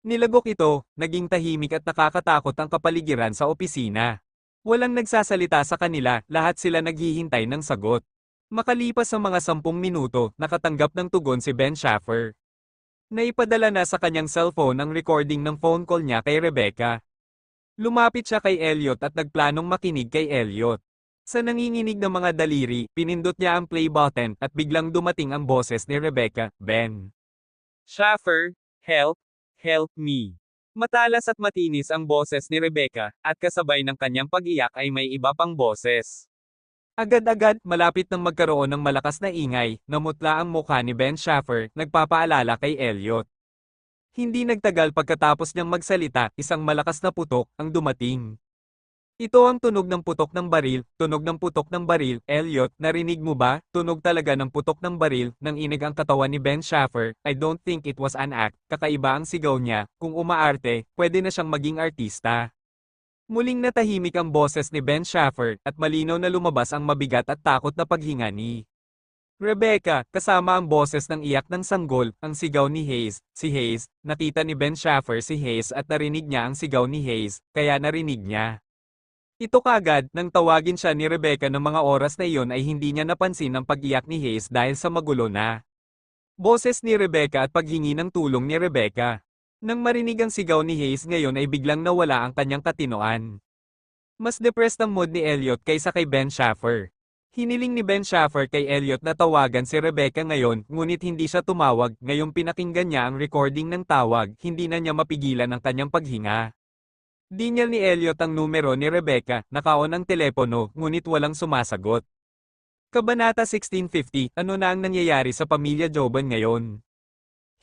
nilagok ito. Naging tahimik at nakakatakot ang kapaligiran sa opisina. Walang nagsasalita sa kanila, lahat sila naghihintay ng sagot. Makalipas ang mga 10 minuto, nakatanggap ng tugon si Ben Schaffer. Naipadala na sa kanyang cellphone ang recording ng phone call niya kay Rebecca. Lumapit siya kay Elliot at nagplanong makinig kay Elliot. Sa nanginginig ng mga daliri, pinindot niya ang play button at biglang dumating ang boses ni Rebecca, Ben Schaffer, help, help me. Matalas at matinis ang boses ni Rebecca, at kasabay ng kanyang pag-iyak ay may iba pang boses. Agad-agad, malapit nang magkaroon ng malakas na ingay, namutla ang mukha ni Ben Schaffer, nagpapaalala kay Elliot. Hindi nagtagal pagkatapos niyang magsalita, isang malakas na putok ang dumating. Ito ang tunog ng putok ng baril, tunog ng putok ng baril. Elliot, narinig mo ba? Tunog talaga ng putok ng baril, nang inig ang katawan ni Ben Schaffer. I don't think it was an act, kakaiba ang sigaw niya, kung umaarte, pwede na siyang maging artista. Muling natahimik ang boses ni Ben Schaffer, at malinaw na lumabas ang mabigat at takot na paghinga ni Rebecca, kasama ang boses ng iyak ng sanggol, ang sigaw ni Hayes. Si Hayes, nakita ni Ben Schaffer si Hayes at narinig niya ang sigaw ni Hayes, kaya narinig niya. Ito kaagad, nang tawagin siya ni Rebecca ng mga oras na iyon ay hindi niya napansin ang pag-iyak ni Hayes dahil sa magulo na boses ni Rebecca at paghingi ng tulong ni Rebecca. Nang marinig ang sigaw ni Hayes ngayon ay biglang nawala ang kanyang katinoan. Mas depressed ang mood ni Elliot kaysa kay Ben Schaffer. Hiniling ni Ben Schaffer kay Elliot na tawagan si Rebecca ngayon, ngunit hindi siya tumawag. Ngayong pinakinggan niya ang recording ng tawag, hindi na niya mapigilan ang kanyang paghinga. Dinyal ni Elliot ang numero ni Rebecca, naka-on ang telepono, ngunit walang sumasagot. Kabanata 1650, ano na ang nangyayari sa pamilya Joban ngayon?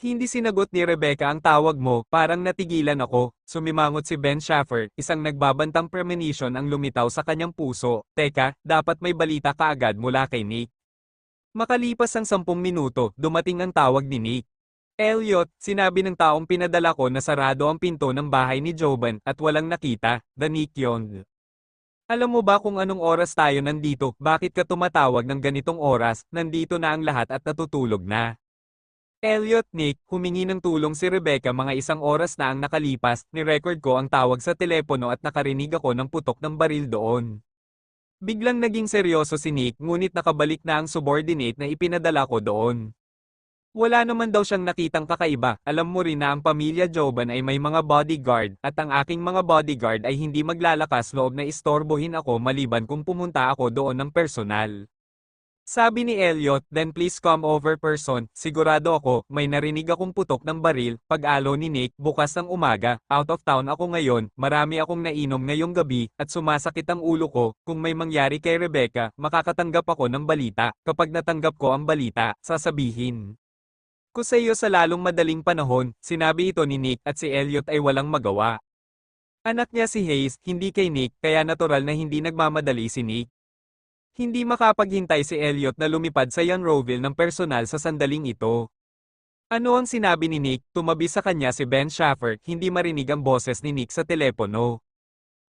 Hindi sinagot ni Rebecca ang tawag mo, parang natigilan ako. Sumimangot si Ben Schaffer, isang nagbabantang premonition ang lumitaw sa kanyang puso. Teka, dapat may balita kaagad mula kay Nick. Makalipas ang 10 minuto, dumating ang tawag ni Nick. Elliot, sinabi ng taong pinadala ko na sarado ang pinto ng bahay ni Joban at walang nakita. The Nick yon. Alam mo ba kung anong oras tayo nandito? Bakit ka tumatawag ng ganitong oras? Nandito na ang lahat at natutulog na. Elliot, Nick, humingi ng tulong si Rebecca mga 1 oras na ang nakalipas, ni-record ko ang tawag sa telepono at nakarinig ako ng putok ng baril doon. Biglang naging seryoso si Nick ngunit nakabalik na ang subordinate na ipinadala ko doon. Wala naman daw siyang nakitang kakaiba, alam mo rin na ang pamilya Joban ay may mga bodyguard, at ang aking mga bodyguard ay hindi maglalakas loob na istorbohin ako maliban kung pumunta ako doon ng personal. Sabi ni Elliot, then please come over person, sigurado ako, may narinig akong putok ng baril, pag-alo ni Nick, bukas ng umaga, out of town ako ngayon, marami akong nainom ngayong gabi, at sumasakit ang ulo ko, kung may mangyari kay Rebecca, makakatanggap ako ng balita, kapag natanggap ko ang balita, sasabihin ko sa iyo sa lalong madaling panahon, sinabi ito ni Nick at si Elliot ay walang magawa. Anak niya si Hayes, hindi kay Nick, kaya natural na hindi nagmamadali si Nick. Hindi makapaghintay si Elliot na lumipad sa Unroville ng personal sa sandaling ito. Ano ang sinabi ni Nick? Tumabi sa kanya si Ben Schaffer, hindi marinig ang boses ni Nick sa telepono.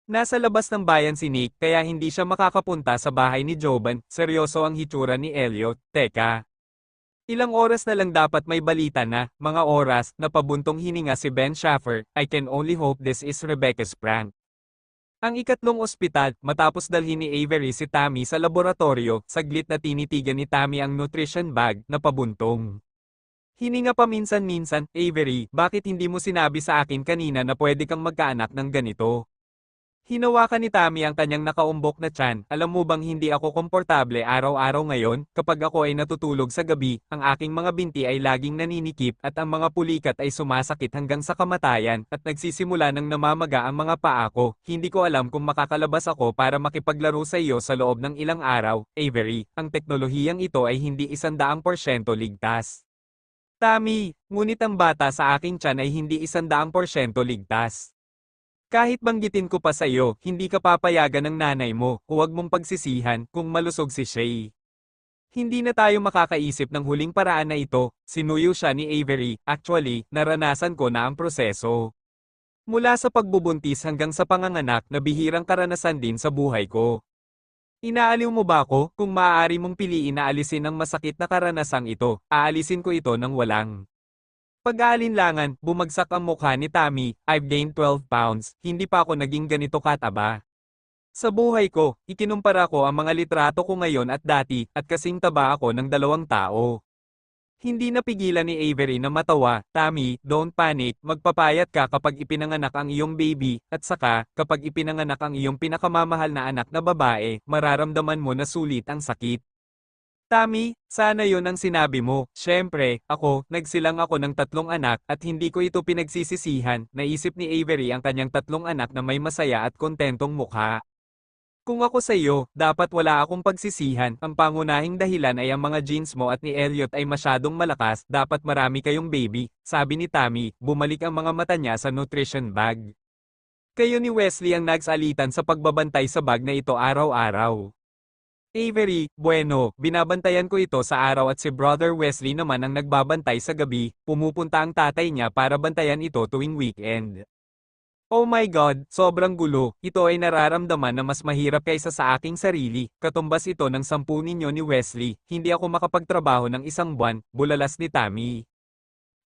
Nasa labas ng bayan si Nick kaya hindi siya makakapunta sa bahay ni Joban, seryoso ang hitsura ni Elliot. Teka. Ilang oras na lang dapat may balita na, mga oras, na pabuntong hininga si Ben Schaffer, I can only hope this is Rebecca's prank. Ang ikatlong ospital, matapos dalhin ni Avery si Tammy sa laboratorio, saglit na tinitigan ni Tammy ang nutrition bag na pabuntong. Hininga pa minsan-minsan, Avery, bakit hindi mo sinabi sa akin kanina na pwede kang magkaanak ng ganito? Hinawakan ni Tammy ang kanyang nakaumbok na tiyan, alam mo bang hindi ako komportable araw-araw ngayon, kapag ako ay natutulog sa gabi, ang aking mga binti ay laging naninikip at ang mga pulikat ay sumasakit hanggang sa kamatayan, at nagsisimula ng namamaga ang mga paa ko, hindi ko alam kung makakalabas ako para makipaglaro sa iyo sa loob ng ilang araw, Avery, ang teknolohiyang ito ay hindi 100% ligtas. Tammy, ngunit ang bata sa aking tiyan ay hindi 100% ligtas. Kahit banggitin ko pa sa iyo, hindi ka papayagan ng nanay mo, huwag mong pagsisihan kung malusog si Shay. Hindi na tayo makakaisip ng huling paraan na ito, sinuyo siya ni Avery, actually, naranasan ko na ang proseso. Mula sa pagbubuntis hanggang sa panganganak na bihirang karanasan din sa buhay ko. Inaaliw mo ba ako? Kung maaari mong piliin na alisin ang masakit na karanasang ito, aalisin ko ito ng walang pag-aalinlangan, bumagsak ang mukha ni Tammy, I've gained 12 pounds, hindi pa ako naging ganito kataba. Sa buhay ko, ikinumpara ko ang mga litrato ko ngayon at dati, at kasing taba ako ng 2 tao. Hindi napigilan ni Avery na matawa, Tammy, don't panic, magpapayat ka kapag ipinanganak ang iyong baby, at saka, kapag ipinanganak ang iyong pinakamamahal na anak na babae, mararamdaman mo na sulit ang sakit. Tammy, sana yon ang sinabi mo. Siyempre, nagsilang ako ng 3 anak at hindi ko ito pinagsisisihan, naisip ni Avery ang kanyang 3 anak na may masaya at kontentong mukha. Kung ako sa iyo, dapat wala akong pagsisihan, ang pangunahing dahilan ay ang mga genes mo at ni Elliot ay masyadong malakas, dapat marami kayong baby, sabi ni Tammy, bumalik ang mga mata niya sa nutrition bag. Kayo ni Wesley ang nagsalitan sa pagbabantay sa bag na ito araw-araw. Avery, bueno, binabantayan ko ito sa araw at si Brother Wesley naman ang nagbabantay sa gabi, pumupunta ang tatay niya para bantayan ito tuwing weekend. Oh my God, sobrang gulo, ito ay nararamdaman na mas mahirap kaysa sa aking sarili, katumbas ito ng 10 ninyo ni Wesley, hindi ako makapagtrabaho ng 1 buwan, bulalas ni Tammy.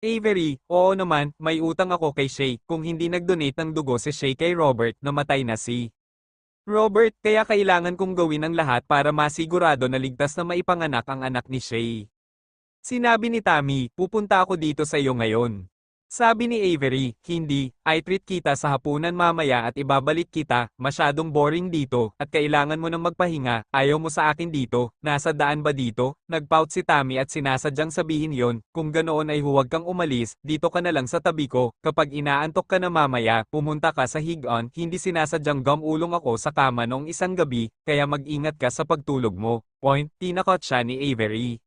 Avery, oo naman, may utang ako kay Shay, kung hindi nag-donate ng dugo si Shay kay Robert, namatay na si Robert, kaya kailangan kong gawin ang lahat para masigurado na ligtas na maipanganak ang anak ni Shay. Sinabi ni Tammy, pupunta ako dito sa iyo ngayon. Sabi ni Avery, hindi, i-treat kita sa hapunan mamaya at ibabalik kita, masyadong boring dito, at kailangan mo nang magpahinga, ayaw mo sa akin dito, nasa daan ba dito? Nagpout si Tammy at sinasadyang sabihin yon, kung ganoon ay huwag kang umalis, dito ka na lang sa tabi ko, kapag inaantok ka na mamaya, pumunta ka sa hig-on, hindi sinasadyang gumulong ako sa kama noong isang gabi, kaya mag-ingat ka sa pagtulog mo. Point, tinakot siya ni Avery.